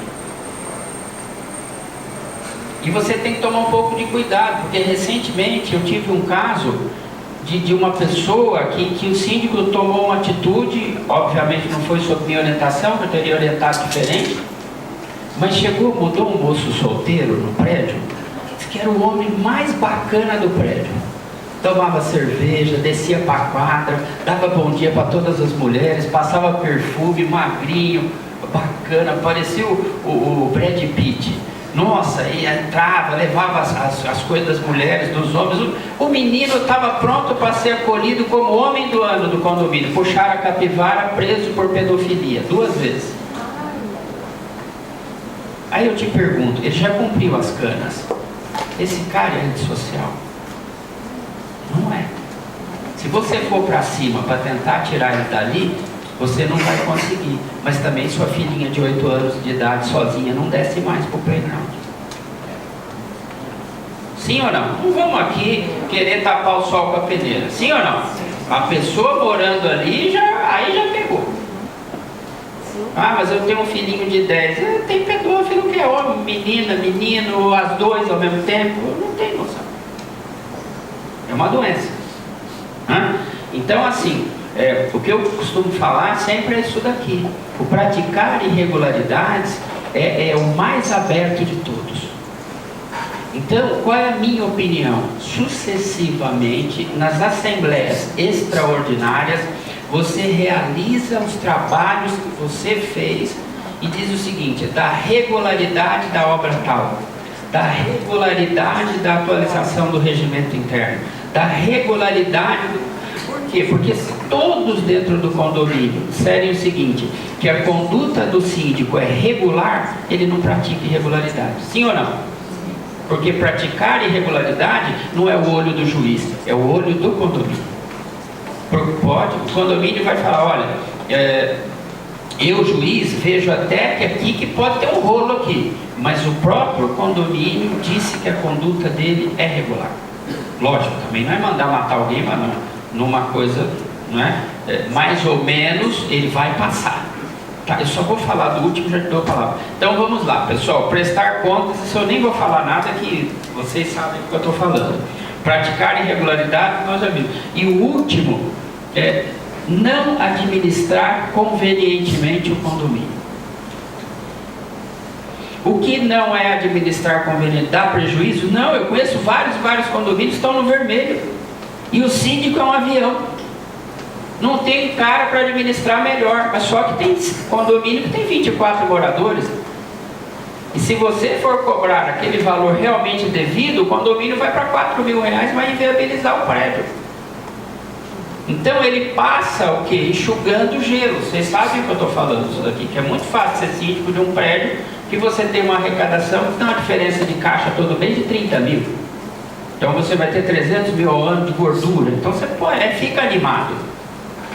E você tem que tomar um pouco de cuidado, porque recentemente eu tive um caso de uma pessoa que o síndico tomou uma atitude, obviamente não foi sob minha orientação, que eu teria orientado diferente, mas mudou um moço solteiro no prédio, que era o homem mais bacana do prédio. Tomava cerveja, descia para a quadra, dava bom dia para todas as mulheres, passava perfume, magrinho, bacana, parecia o Brad Pitt. Nossa, e entrava, levava as coisas das mulheres, dos homens. O menino estava pronto para ser acolhido como homem do ano do condomínio. Puxaram a capivara, preso por pedofilia, 2 vezes. Aí eu te pergunto, ele já cumpriu as canas? Esse cara é antissocial? Não é. Se você for para cima para tentar tirar ele dali, você não vai conseguir. Mas também sua filhinha de 8 anos de idade sozinha não desce mais para o playground. Sim ou não? Não vamos aqui querer tapar o sol com a peneira. Sim ou não? A pessoa morando ali, aí já pegou. Ah, mas eu tenho um filhinho de 10. Tem pedófilo que é homem, menina, menino, as 2 ao mesmo tempo. Não tem noção. É uma doença. Então, assim, o que eu costumo falar sempre é isso daqui. O praticar irregularidades é o mais aberto de todos. Então, qual é a minha opinião? Sucessivamente, nas assembleias extraordinárias, você realiza os trabalhos que você fez e diz o seguinte: da regularidade da obra tal, da regularidade da atualização do regimento interno, da regularidade do... Por quê? Porque se todos dentro do condomínio disserem o seguinte, que a conduta do síndico é regular, ele não pratica irregularidade. Sim ou não? Porque praticar irregularidade não é o olho do juiz, é o olho do condomínio. O condomínio vai falar: olha, eu, juiz, vejo até que aqui que pode ter um rolo aqui, mas o próprio condomínio disse que a conduta dele é regular. Lógico, também não é mandar matar alguém, mas não, numa coisa, não é? Mais ou menos ele vai passar. Tá, eu só vou falar do último, já te dou a palavra. Então vamos lá, pessoal, prestar contas, isso eu nem vou falar nada, que vocês sabem o que eu estou falando. Praticar irregularidade, nós já vimos. E o último é não administrar convenientemente o condomínio. O que não é administrar convenientemente? Dá prejuízo? Não, eu conheço vários condomínios que estão no vermelho. E o síndico é um avião. Não tem cara para administrar melhor, mas só que tem condomínio que tem 24 moradores. E se você for cobrar aquele valor realmente devido, o condomínio vai para R$4.000, vai inviabilizar o prédio. Então ele passa o quê? Enxugando gelo. Vocês sabem o que eu estou falando isso daqui, que é muito fácil ser síndico de um prédio que você tem uma arrecadação que dá uma diferença de caixa todo mês de 30 mil. Então você vai ter 300 mil ao ano de gordura. Então você fica animado,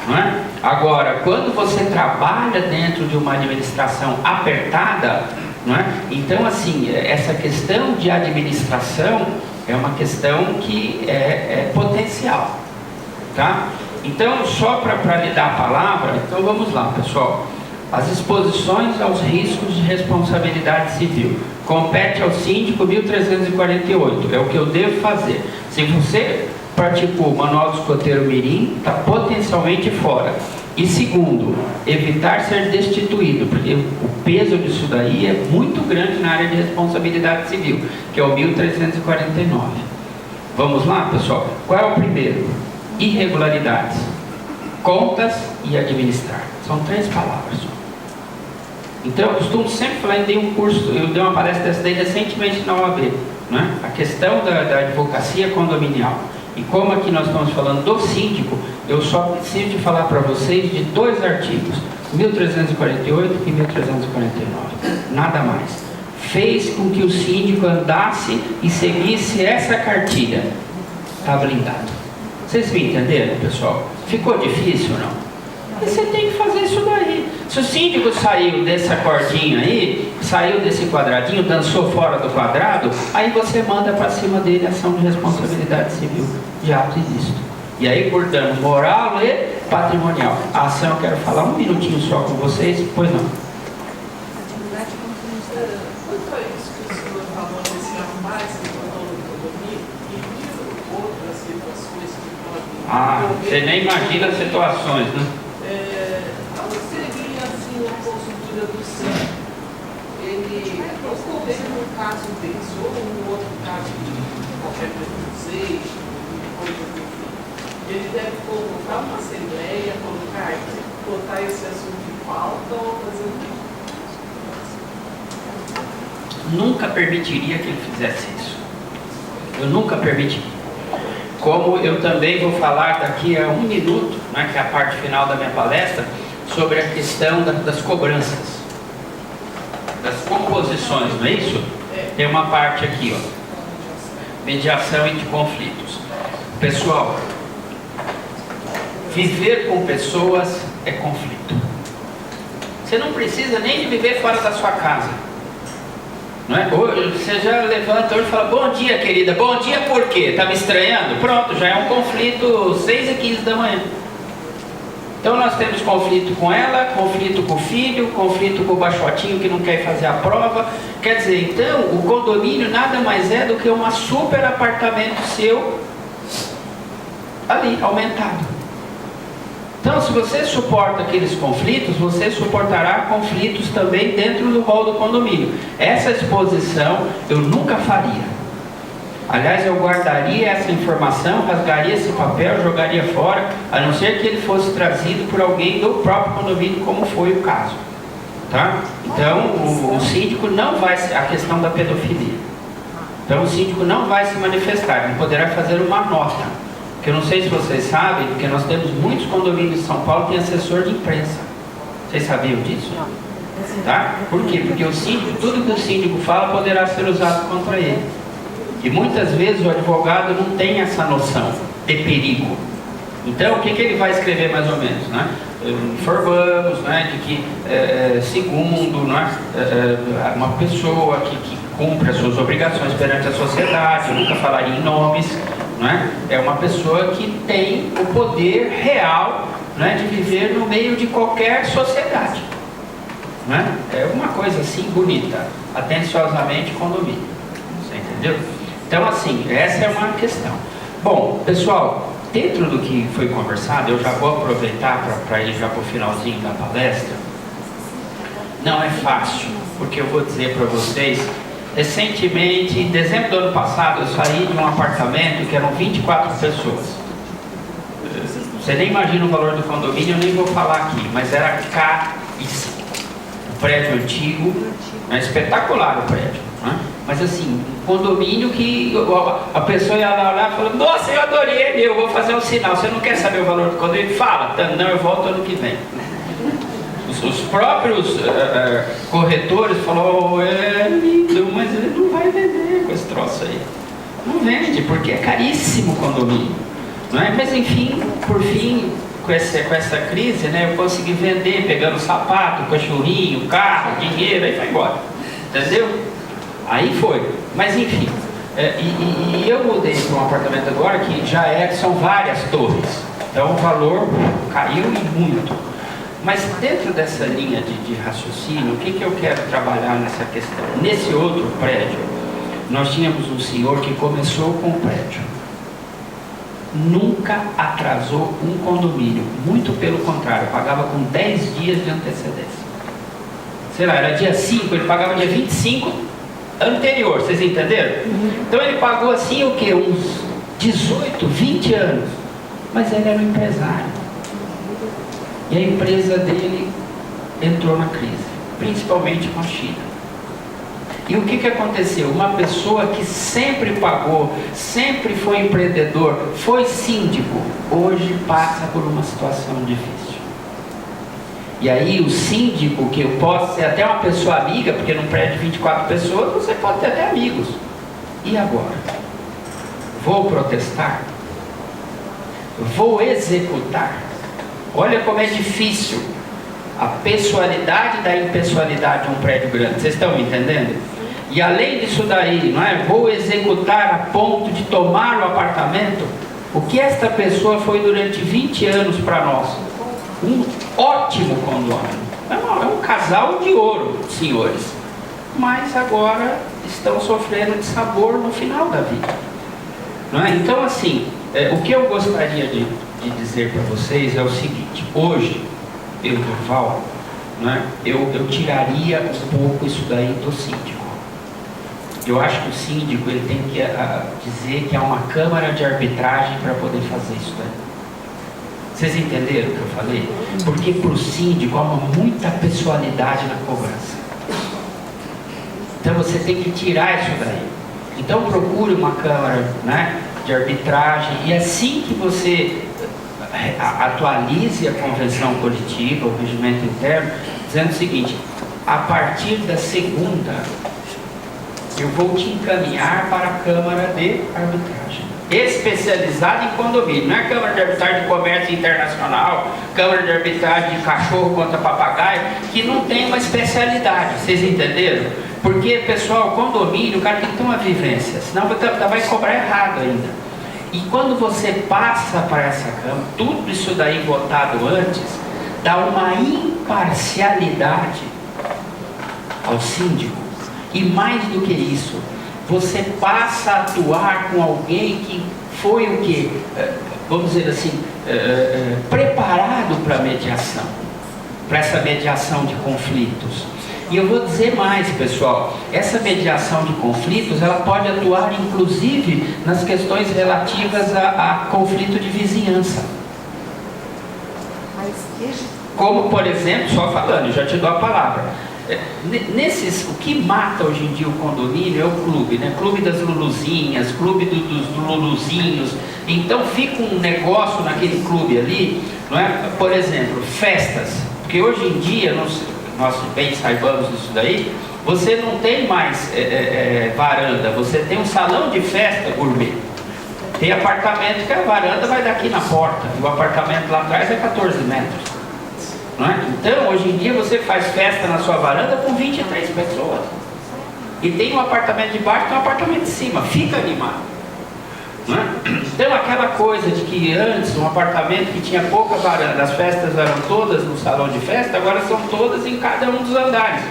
não é? Agora, quando você trabalha dentro de uma administração apertada, não é? Então, assim, essa questão de administração é uma questão que é potencial, tá? Então, só para lhe dar a palavra, então vamos lá, pessoal. As exposições aos riscos de responsabilidade civil. Compete ao síndico 1348, é o que eu devo fazer. Se você praticou o manual do escoteiro mirim, está potencialmente fora. E segundo, evitar ser destituído, porque o peso disso daí é muito grande na área de responsabilidade civil, que é o 1349. Vamos lá, pessoal? Qual é o primeiro? Irregularidades, contas e administrar. São 3 palavras. Então eu costumo sempre falar, eu dei uma palestra dessa daí recentemente na OAB, né? A questão da advocacia condominial. E como aqui nós estamos falando do síndico, eu só preciso de falar para vocês de 2 artigos, 1348 e 1349, nada mais. Fez com que o síndico andasse e seguisse essa cartilha, está blindado. Vocês me entenderam, pessoal? Ficou difícil ou não? E você tem que fazer isso daí. Se o síndico saiu dessa cordinha aí, saiu desse quadradinho, dançou fora do quadrado, aí você manda para cima dele ação de responsabilidade civil de ato ilícito. E aí por dano moral e patrimonial. A ação eu quero falar 1 minutinho só com vocês, pois não. Quanto a isso que o senhor falou desse rapaz que falou no condomínio, e outras situações que podem... Você nem imagina as situações, né? Qual seria assim a postura do síndico? Ele teve um caso desse, ou um outro caso de qualquer preconceito, coisa do tipo. Ele deve convocar uma assembleia, botar esse assunto em pauta ou fazer o quê? nunca permitiria que ele fizesse isso. Eu nunca permiti. Como eu também vou falar daqui a 1 minuto, né, que é a parte final da minha palestra, sobre a questão das cobranças, das composições, não é isso? Tem uma parte aqui, ó, mediação entre conflitos. Pessoal, viver com pessoas é conflito. Você não precisa nem de viver fora da sua casa, não é? Você já levanta hoje e fala, bom dia, querida. Bom dia por quê? Está me estranhando? Pronto, já é um conflito 6h15 da manhã. Então nós temos conflito com ela, conflito com o filho, conflito com o baixotinho que não quer fazer a prova. Quer dizer, então, o condomínio nada mais é do que um super apartamento seu ali, aumentado. Então, se você suporta aqueles conflitos, você suportará conflitos também dentro do hall do condomínio. Essa exposição eu nunca faria. Aliás, eu guardaria essa informação, rasgaria esse papel, jogaria fora, a não ser que ele fosse trazido por alguém do próprio condomínio, como foi o caso. Tá? Então, o síndico não vai, a questão da pedofilia. Então, o síndico não vai se manifestar, ele poderá fazer uma nota. Que eu não sei se vocês sabem, porque nós temos muitos condomínios de São Paulo que têm assessor de imprensa. Vocês sabiam disso? Tá? Por quê? Porque o síndico, tudo que o síndico fala poderá ser usado contra ele. E muitas vezes o advogado não tem essa noção de perigo. Então, o que ele vai escrever mais ou menos? Né? Informamos, né, de que, segundo, né, uma pessoa que cumpre as suas obrigações perante a sociedade, eu nunca falaria em nomes, é uma pessoa que tem o poder real, de viver no meio de qualquer sociedade. É uma coisa assim bonita, atenciosamente condomínio. Você entendeu? Então, assim, essa é uma questão. Bom, pessoal, dentro do que foi conversado, eu já vou aproveitar para ir já para o finalzinho da palestra. Não é fácil, porque eu vou dizer para vocês. Recentemente, em dezembro do ano passado, eu saí de um apartamento que eram 24 pessoas. Você nem imagina o valor do condomínio, eu nem vou falar aqui, mas era caríssimo. Um prédio antigo, espetacular o prédio. Mas assim, um condomínio que a pessoa ia lá olhar e falou, nossa, eu adorei ele, eu vou fazer um sinal. Você não quer saber o valor do condomínio? Fala, não, eu volto ano que vem. Os próprios corretores falaram, é lindo, mas ele não vai vender com esse troço aí. Não vende, porque é caríssimo o condomínio. Mas enfim, por fim, com essa crise, eu consegui vender, pegando sapato, cachorrinho, carro, dinheiro, aí foi embora. Entendeu? Aí foi. Mas enfim, e eu mudei para um apartamento agora que já são várias torres. Então o valor caiu e muito. Mas dentro dessa linha de raciocínio, o que eu quero trabalhar nessa questão? Nesse outro prédio, nós tínhamos um senhor que começou com o prédio. Nunca atrasou um condomínio. Muito pelo contrário, pagava com 10 dias de antecedência. Sei lá, era dia 5, ele pagava dia 25 anterior, vocês entenderam? Então ele pagou assim o quê? Uns 18, 20 anos. Mas ele era um empresário. E a empresa dele entrou na crise, principalmente com a China. E o que aconteceu? Uma pessoa que sempre pagou, sempre foi empreendedor, foi síndico, hoje passa por uma situação difícil. E aí o síndico, que eu posso ser até uma pessoa amiga, porque num prédio de 24 pessoas, você pode ter até amigos. E agora? Vou protestar? Vou executar? Olha como é difícil a pessoalidade da impessoalidade de um prédio grande. Vocês estão me entendendo? E além disso daí, vou executar a ponto de tomar o apartamento. O que esta pessoa foi durante 20 anos para nós? Um ótimo condomínio. É um casal de ouro, senhores. Mas agora estão sofrendo de sabor no final da vida. Então, assim, o que eu gostaria de dizer para vocês é o seguinte: hoje, eu, Durval, eu tiraria um pouco isso daí do síndico. Eu acho que o síndico ele tem que dizer que há uma câmara de arbitragem para poder fazer isso daí. Vocês entenderam o que eu falei? Porque para o síndico há muita pessoalidade na cobrança. Então você tem que tirar isso daí. Então procure uma câmara, né, de arbitragem, e assim que você atualize a convenção coletiva, o regimento interno, dizendo o seguinte: a partir da segunda eu vou te encaminhar para a Câmara de Arbitragem especializada em condomínio. Não é Câmara de Arbitragem de Comércio Internacional, Câmara de Arbitragem de cachorro contra papagaio, que não tem uma especialidade. Vocês entenderam? Porque, pessoal, condomínio, o cara tem que ter uma vivência, senão vai cobrar errado ainda. E quando você passa para essa Câmara, tudo isso daí votado antes, dá uma imparcialidade ao síndico. E mais do que isso, você passa a atuar com alguém que foi o quê? Vamos dizer assim, preparado para a mediação, para essa mediação de conflitos. E eu vou dizer mais, pessoal, essa mediação de conflitos, ela pode atuar inclusive nas questões relativas a conflito de vizinhança. Como, por exemplo, só falando, já te dou a palavra. O que mata hoje em dia o condomínio é o clube, né? Clube das Luluzinhas, clube dos Luluzinhos. Então fica um negócio naquele clube ali, não é? Por exemplo, festas. Porque hoje em dia, nós bem saibamos disso daí, você não tem mais varanda, você tem um salão de festa gourmet. Tem apartamento que a varanda vai daqui na porta, e o apartamento lá atrás é 14 metros. Não é? Então, hoje em dia, você faz festa na sua varanda com 23 pessoas. E tem um apartamento de baixo e tem um apartamento de cima. Fica animado. Não é? Então, aquela coisa de que antes, um apartamento que tinha pouca varanda, as festas eram todas no salão de festa, agora são todas em cada um dos andares.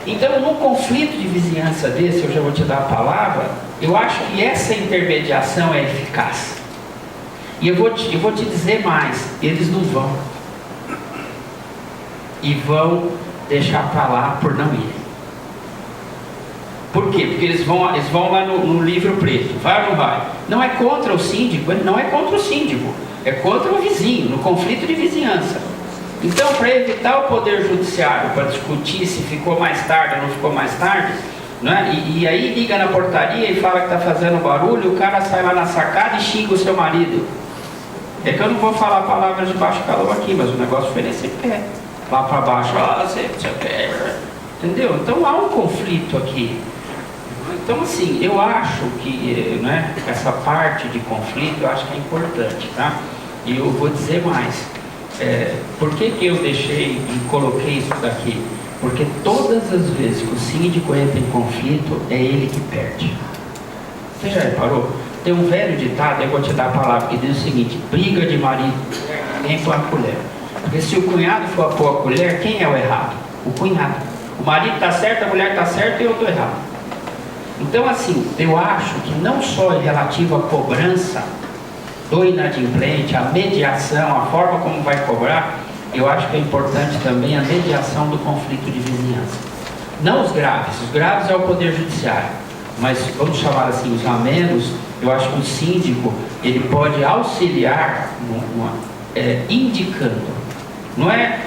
Então, num conflito de vizinhança desse, eu já vou te dar a palavra, eu acho que essa intermediação é eficaz. E eu vou te dizer mais, eles não vão. E vão deixar para lá por não ir. Por quê? Porque eles vão lá no livro preto. Vai ou não vai? Não é contra o síndico, não é contra o síndico, é contra o vizinho, no conflito de vizinhança. Então, para evitar o poder judiciário, para discutir se ficou mais tarde ou não ficou mais tarde, né? E aí liga na portaria e fala que está fazendo barulho, o cara sai lá na sacada e xinga o seu marido. É que eu não vou falar palavras de baixo calor aqui, mas o negócio foi nesse pé. Lá para baixo, entendeu? Então há um conflito aqui. Então, assim, eu acho que, né, essa parte de conflito eu acho que é importante, tá? E eu vou dizer mais. Por que eu deixei e coloquei isso daqui? Porque todas as vezes que o síndico entra em conflito, é ele que perde. Você já reparou? Tem um velho ditado, eu vou te dar a palavra, que diz o seguinte: briga de marido, nem põe a colher. Porque se o cunhado for pôr a colher, quem é o errado? O cunhado. O marido está certo, a mulher está certa e eu estou errado. Então, assim, eu acho que não só é relativo à cobrança do inadimplente, a mediação, a forma como vai cobrar, eu acho que é importante também a mediação do conflito de vizinhança. Não os graves é o Poder Judiciário, mas vamos chamar assim, os amenos, eu acho que o síndico, ele pode auxiliar, indicando. Não é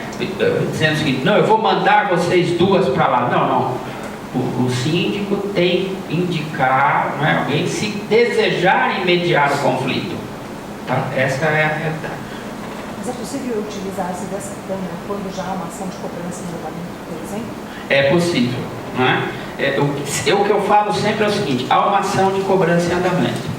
dizendo o seguinte: não, eu vou mandar vocês duas para lá. Não. O síndico tem que indicar, não é, alguém, se desejar mediar o conflito. Tá? Essa é a realidade. Mas é possível utilizar-se dessa câmara quando já há uma ação de cobrança em andamento, por exemplo? É possível. Não é? O que eu falo sempre é o seguinte: há uma ação de cobrança em andamento.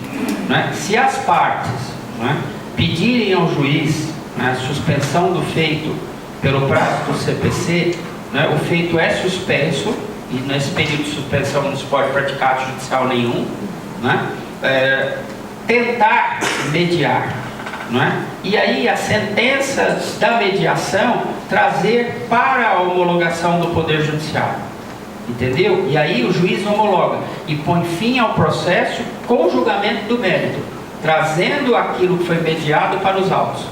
Não é? Se as partes, não é, pedirem ao juiz, né, a suspensão do feito pelo prazo do CPC, né, o feito é suspenso, e nesse período de suspensão não se pode praticar ato judicial nenhum, né, tentar mediar, não é? E aí a sentença da mediação trazer para a homologação do Poder Judiciário, entendeu? E aí o juiz homologa e põe fim ao processo com o julgamento do mérito, trazendo aquilo que foi mediado para os autos.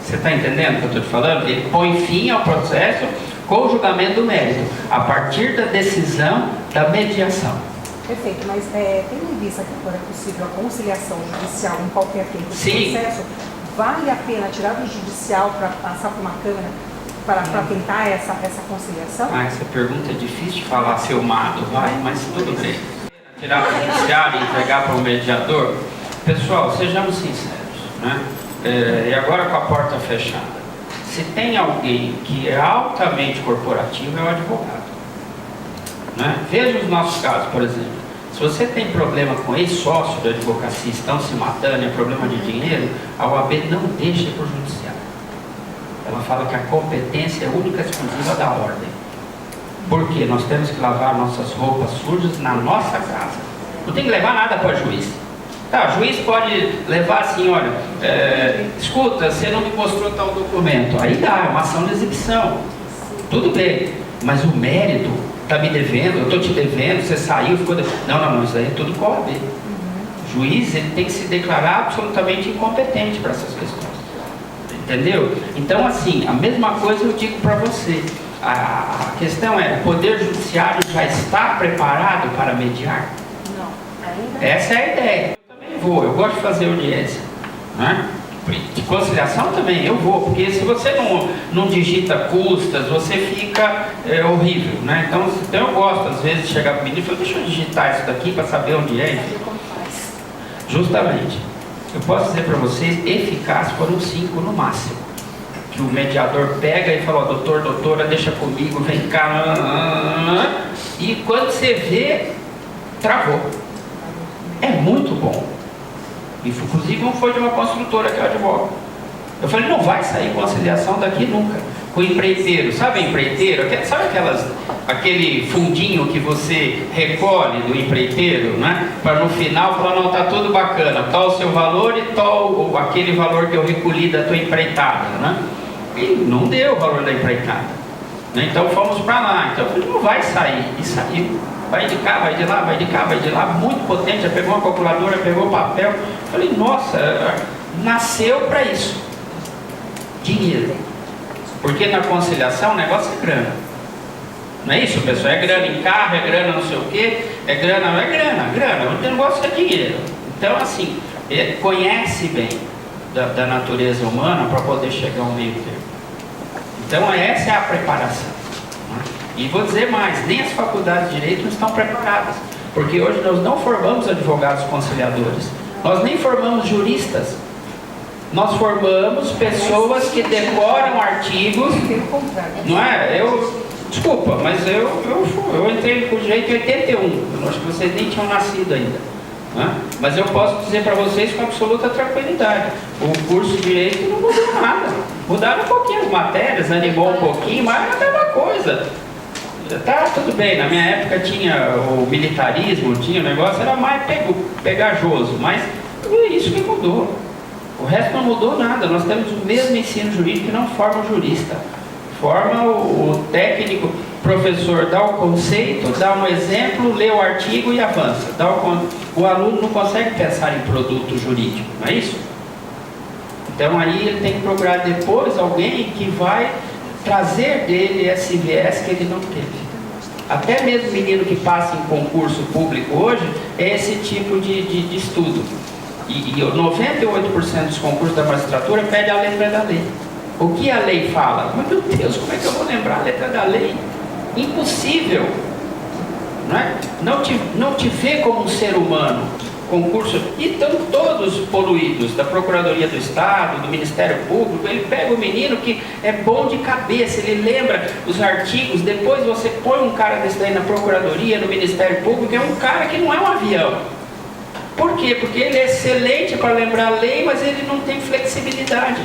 Você está entendendo o que eu estou te falando? Ele põe fim ao processo com o julgamento do mérito, a partir da decisão da mediação. Perfeito, mas tendo em vista que agora é possível a conciliação judicial em qualquer tempo do processo, vale a pena tirar do judicial para passar por uma câmara? para tentar essa conciliação? Ah, essa pergunta é difícil de falar filmado, vai, mas tudo bem. Tirar para o judiciário e entregar para o mediador. Pessoal, sejamos sinceros, né? E agora com a porta fechada. Se tem alguém que é altamente corporativo, é o advogado. Né? Veja os nossos casos, por exemplo. Se você tem problema com ex-sócio da advocacia, estão se matando, é problema de dinheiro, a OAB não deixa para o judiciário. Ela fala que a competência é única e exclusiva da ordem. Porque nós temos que lavar nossas roupas sujas na nossa casa. Não tem que levar nada para o juiz. Tá, o juiz pode levar assim, olha, escuta, você não me mostrou tal documento. Aí dá, é uma ação de exibição. Tudo bem, mas o mérito está me devendo, eu estou te devendo, você saiu, ficou... Não, isso aí é tudo com a OAB. O juiz ele tem que se declarar absolutamente incompetente para essas questões. Entendeu? Então, assim, a mesma coisa eu digo para você. A questão é, o Poder Judiciário já está preparado para mediar? Não, ainda. Essa é a ideia. Eu também vou, eu gosto de fazer audiência. Né? De conciliação também, eu vou, porque se você não digita custas, você fica horrível. Né? Então eu gosto, às vezes, de chegar para o menino e falar, deixa eu digitar isso daqui para saber onde é. Justamente. Eu posso dizer para vocês, eficaz foram 5 no máximo. Que o mediador pega e fala, ó, doutor, doutora, deixa comigo, vem cá. E quando você vê, travou. É muito bom. Inclusive não foi de uma construtora que eu advogo. Eu falei, não vai sair conciliação daqui nunca. Com o empreiteiro, sabe empreiteiro? Sabe aquele fundinho que você recolhe do empreiteiro, né? Para no final falar, não, tá tudo bacana, tal o seu valor e tal ou aquele valor que eu recolhi da tua empreitada, né? E não deu o valor da empreitada. Né? Então fomos para lá. Então eu falei, não vai sair. E saiu. Vai de cá, vai de lá, vai de cá, vai de lá, muito potente, já pegou uma calculadora, pegou papel. Falei, nossa, nasceu para isso. Dinheiro. Porque na conciliação o negócio é grana. Não é isso, pessoal? É grana em carro, é grana não sei o quê, é grana. O negócio é dinheiro. Então, assim, conhece bem da natureza humana para poder chegar ao meio termo. Então, essa é a preparação. E vou dizer mais, nem as faculdades de Direito não estão preparadas, porque hoje nós não formamos advogados conciliadores, nós nem formamos juristas, nós formamos pessoas que decoram artigos, não é? Desculpa, mas eu entrei no Direito em 81, eu acho que vocês nem tinham nascido ainda, né? Mas eu posso dizer para vocês com absoluta tranquilidade, o curso de Direito não mudou nada, mudaram um pouquinho as matérias, animou um pouquinho, mas é a mesma coisa. Tá, tudo bem, na minha época tinha o militarismo, tinha o negócio, era mais pegajoso, mas é isso que mudou. O resto não mudou nada, nós temos o mesmo ensino jurídico que não forma o jurista. Forma o técnico, professor dá o conceito, dá um exemplo, lê o artigo e avança. O aluno não consegue pensar em produto jurídico, não é isso? Então aí ele tem que procurar depois alguém que vai trazer dele esse viés que ele não teve. Até mesmo o menino que passa em concurso público hoje é esse tipo de estudo. E 98% dos concursos da magistratura pede a letra da lei. O que a lei fala? Mas meu Deus, como é que eu vou lembrar a letra da lei? Impossível. Não é? Não te vê como um ser humano. Concurso, e estão todos poluídos, da Procuradoria do Estado, do Ministério Público. Ele pega o menino que é bom de cabeça, ele lembra os artigos, depois você põe um cara desse daí na Procuradoria, no Ministério Público, é um cara que não é um avião. Por quê? Porque ele é excelente para lembrar a lei, mas ele não tem flexibilidade.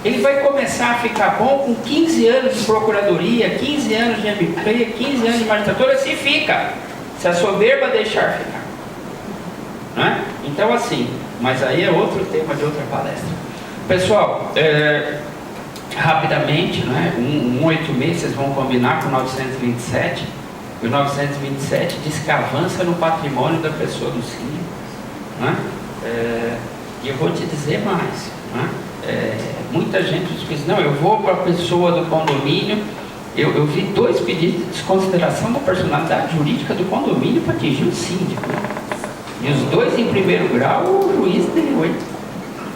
Ele vai começar a ficar bom com 15 anos de Procuradoria, 15 anos de MP, 15 anos de magistratura, se fica, se a soberba deixar ficar. Né? Então assim, mas aí é outro tema de outra palestra. Pessoal, rapidamente, né, 186, vocês vão combinar com o 927. O 927 diz que avança no patrimônio da pessoa do síndico. Né? E eu vou te dizer mais. Né? Muita gente diz, não, eu vou para a pessoa do condomínio. Eu vi 2 pedidos de desconsideração da personalidade jurídica do condomínio para atingir o síndico. E os 2 em primeiro grau, o juiz deu.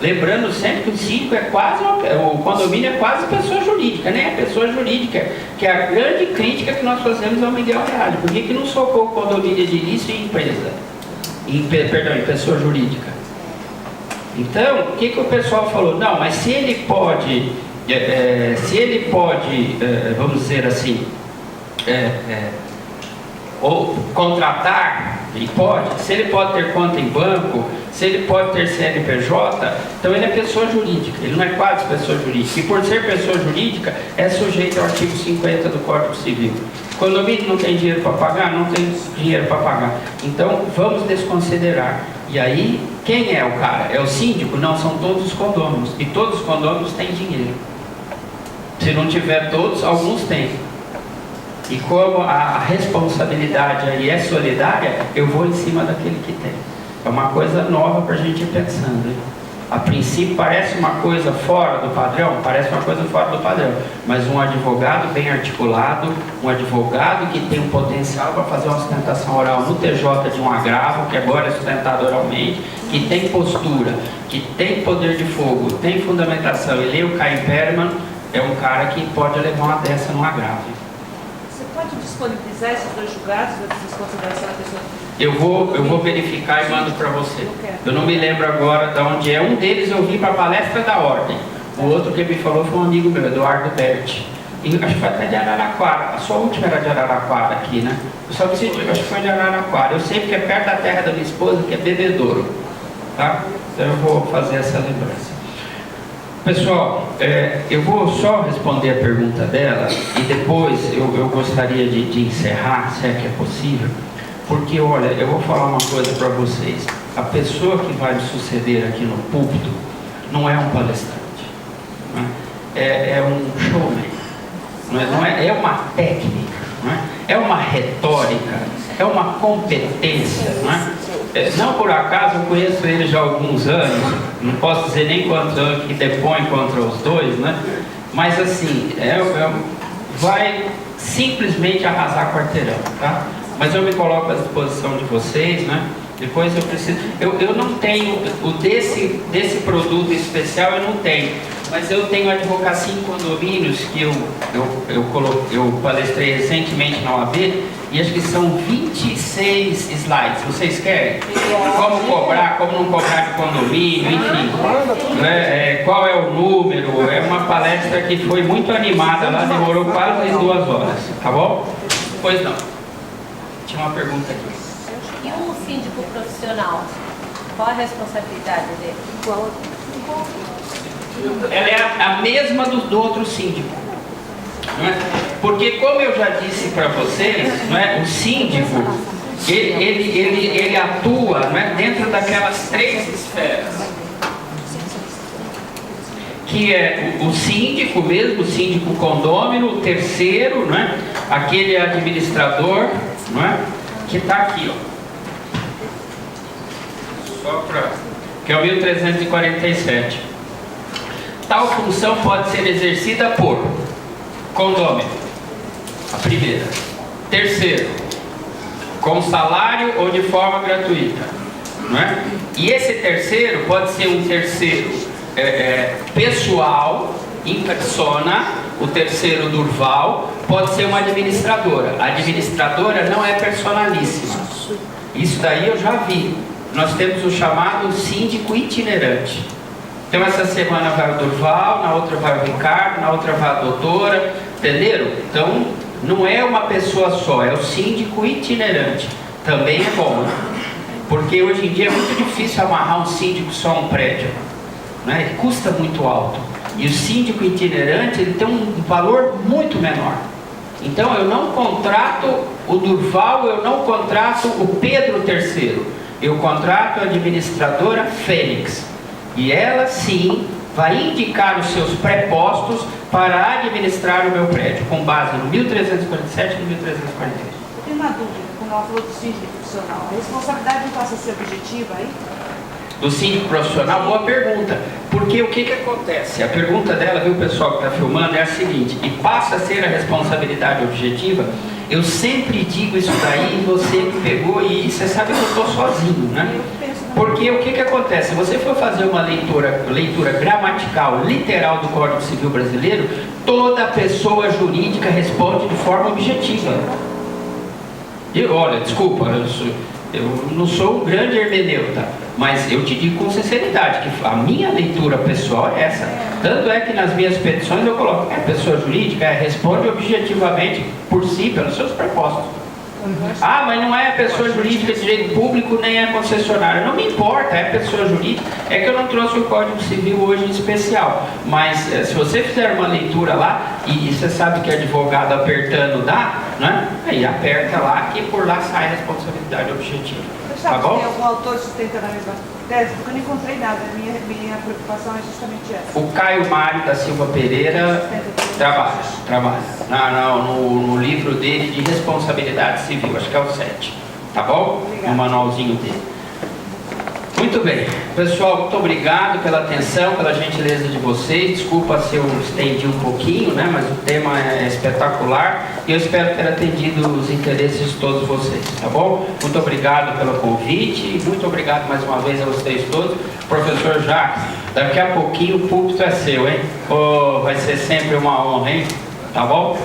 Lembrando sempre que o síndico é quase o condomínio é quase pessoa jurídica, né? A pessoa jurídica, que é a grande crítica que nós fazemos ao Miguel Reale. Por que não socou o condomínio de início em empresa? Em pessoa jurídica? Então, o que o pessoal falou? Não, mas se ele pode, vamos dizer assim, ou contratar, ele pode, se ele pode ter conta em banco, se ele pode ter CNPJ, então ele é pessoa jurídica, ele não é quase pessoa jurídica. E por ser pessoa jurídica, é sujeito ao artigo 50 do Código Civil. Condomínio não tem dinheiro para pagar? Não tem dinheiro para pagar. Então, vamos desconsiderar. E aí, quem é o cara? É o síndico? Não, são todos os condôminos. E todos os condôminos têm dinheiro. Se não tiver todos, alguns têm. E como a responsabilidade aí é solidária, eu vou em cima daquele que tem. É uma coisa nova para a gente ir pensando, hein? A princípio parece uma coisa fora do padrão, mas um advogado bem articulado, um advogado que tem um potencial para fazer uma sustentação oral no TJ de um agravo, que agora é sustentado oralmente, que tem postura, que tem poder de fogo, tem fundamentação, e lê o Caim Perman, é um cara que pode levar uma dessa num agravo. Você pode disponibilizar esses 2 julgados, ou desconsideração da pessoa? Eu vou verificar e mando para você. Eu não me lembro agora de onde é. Um deles eu vi para a palestra da ordem. O outro que me falou foi um amigo meu, Eduardo Berti. E acho que foi até de Araraquara. A sua última era de Araraquara aqui, né? Eu só acho que foi de Araraquara. Eu sei que é perto da terra da minha esposa, que é Bebedouro. Tá? Então eu vou fazer essa lembrança. Pessoal, eu vou só responder a pergunta dela e depois eu gostaria de encerrar, se é que é possível. Porque, olha, eu vou falar uma coisa para vocês. A pessoa que vai me suceder aqui no púlpito não é um palestrante, não é? É um showman, não é? É uma técnica, não é? É uma retórica, é uma competência, não é? Não por acaso eu conheço ele já há alguns anos, não posso dizer nem quantos anos que depõe contra os dois, né? Mas assim, vai simplesmente arrasar quarteirão, tá? Mas eu me coloco à disposição de vocês, né? Depois eu preciso... Eu não tenho... Desse produto especial eu não tenho. Mas eu tenho advocacia em condomínios que eu palestrei recentemente na OAB. E acho que são 26 slides. Vocês querem? Como cobrar, como não cobrar de condomínio, enfim. Qual é o número? É uma palestra que foi muito animada lá. Demorou quase 2 horas. Tá bom? Pois não. Tinha uma pergunta aqui. E um síndico profissional, qual a responsabilidade dele? Ela é a mesma do outro síndico. Não é? Porque, como eu já disse para vocês, não é? O síndico, ele atua, não é? Dentro daquelas 3 esferas. Que é o síndico mesmo, o síndico condômino, o terceiro, não é? Aquele administrador, não é? Que está aqui, ó. Só para... que é o 1347. Tal função pode ser exercida por condômino, a primeira. Terceiro, com salário ou de forma gratuita, não é? E esse terceiro pode ser um terceiro pessoal, in persona. O terceiro, Durval, pode ser uma administradora. A administradora não é personalíssima. Isso daí eu já vi. Nós temos o chamado síndico itinerante. Então essa semana vai o Durval, na outra vai o Ricardo, na outra vai a doutora, entenderam? Então não é uma pessoa só, é o síndico itinerante. Também é bom, né? Porque hoje em dia é muito difícil amarrar um síndico só a um prédio, né? Ele custa muito alto. E o síndico itinerante, ele tem um valor muito menor. Então eu não contrato o Durval, eu não contrato o Pedro III. Eu contrato a administradora Fênix. E ela sim vai indicar os seus prepostos para administrar o meu prédio, com base no 1347 e no 1348. Eu tenho uma dúvida, quando ela falou do síndico profissional, a responsabilidade não passa a ser objetiva aí? Do síndico profissional, boa pergunta. Porque o que acontece? A pergunta dela, viu, o pessoal que está filmando, é a seguinte: e passa a ser a responsabilidade objetiva? Eu sempre digo isso daí, e você me pegou, e você sabe que eu estou sozinho, né? Eu penso Porque o que acontece? Se você for fazer uma leitura gramatical, literal do Código Civil Brasileiro, toda pessoa jurídica responde de forma objetiva. E olha, desculpa, eu não sou um grande hermeneuta, mas eu te digo com sinceridade que a minha leitura pessoal é essa. Tanto é que nas minhas petições eu coloco, pessoa jurídica, responde objetivamente por si, pelos seus propósitos. Ah, mas não é pessoa jurídica de direito público, nem é concessionária. Não me importa, é pessoa jurídica. É que eu não trouxe o Código Civil hoje em especial. Mas se você fizer uma leitura lá, e você sabe que advogado apertando dá, né? Aí aperta lá, que por lá sai a responsabilidade objetiva. Você Tá sabe se bom? tem algum autor sustentando a mesma tese? Porque eu não encontrei nada. Minha preocupação é justamente essa. O Caio Mário da Silva Pereira trabalha. No livro dele de responsabilidade civil, acho que é o 7. Tá bom? Obrigada. No manualzinho dele. Muito bem. Pessoal, muito obrigado pela atenção, pela gentileza de vocês. Desculpa se eu estendi um pouquinho, né? Mas o tema é espetacular e eu espero ter atendido os interesses de todos vocês, tá bom? Muito obrigado pelo convite e muito obrigado mais uma vez a vocês todos. Professor Jacques, daqui a pouquinho o púlpito é seu, hein? Oh, vai ser sempre uma honra, hein? Tá bom?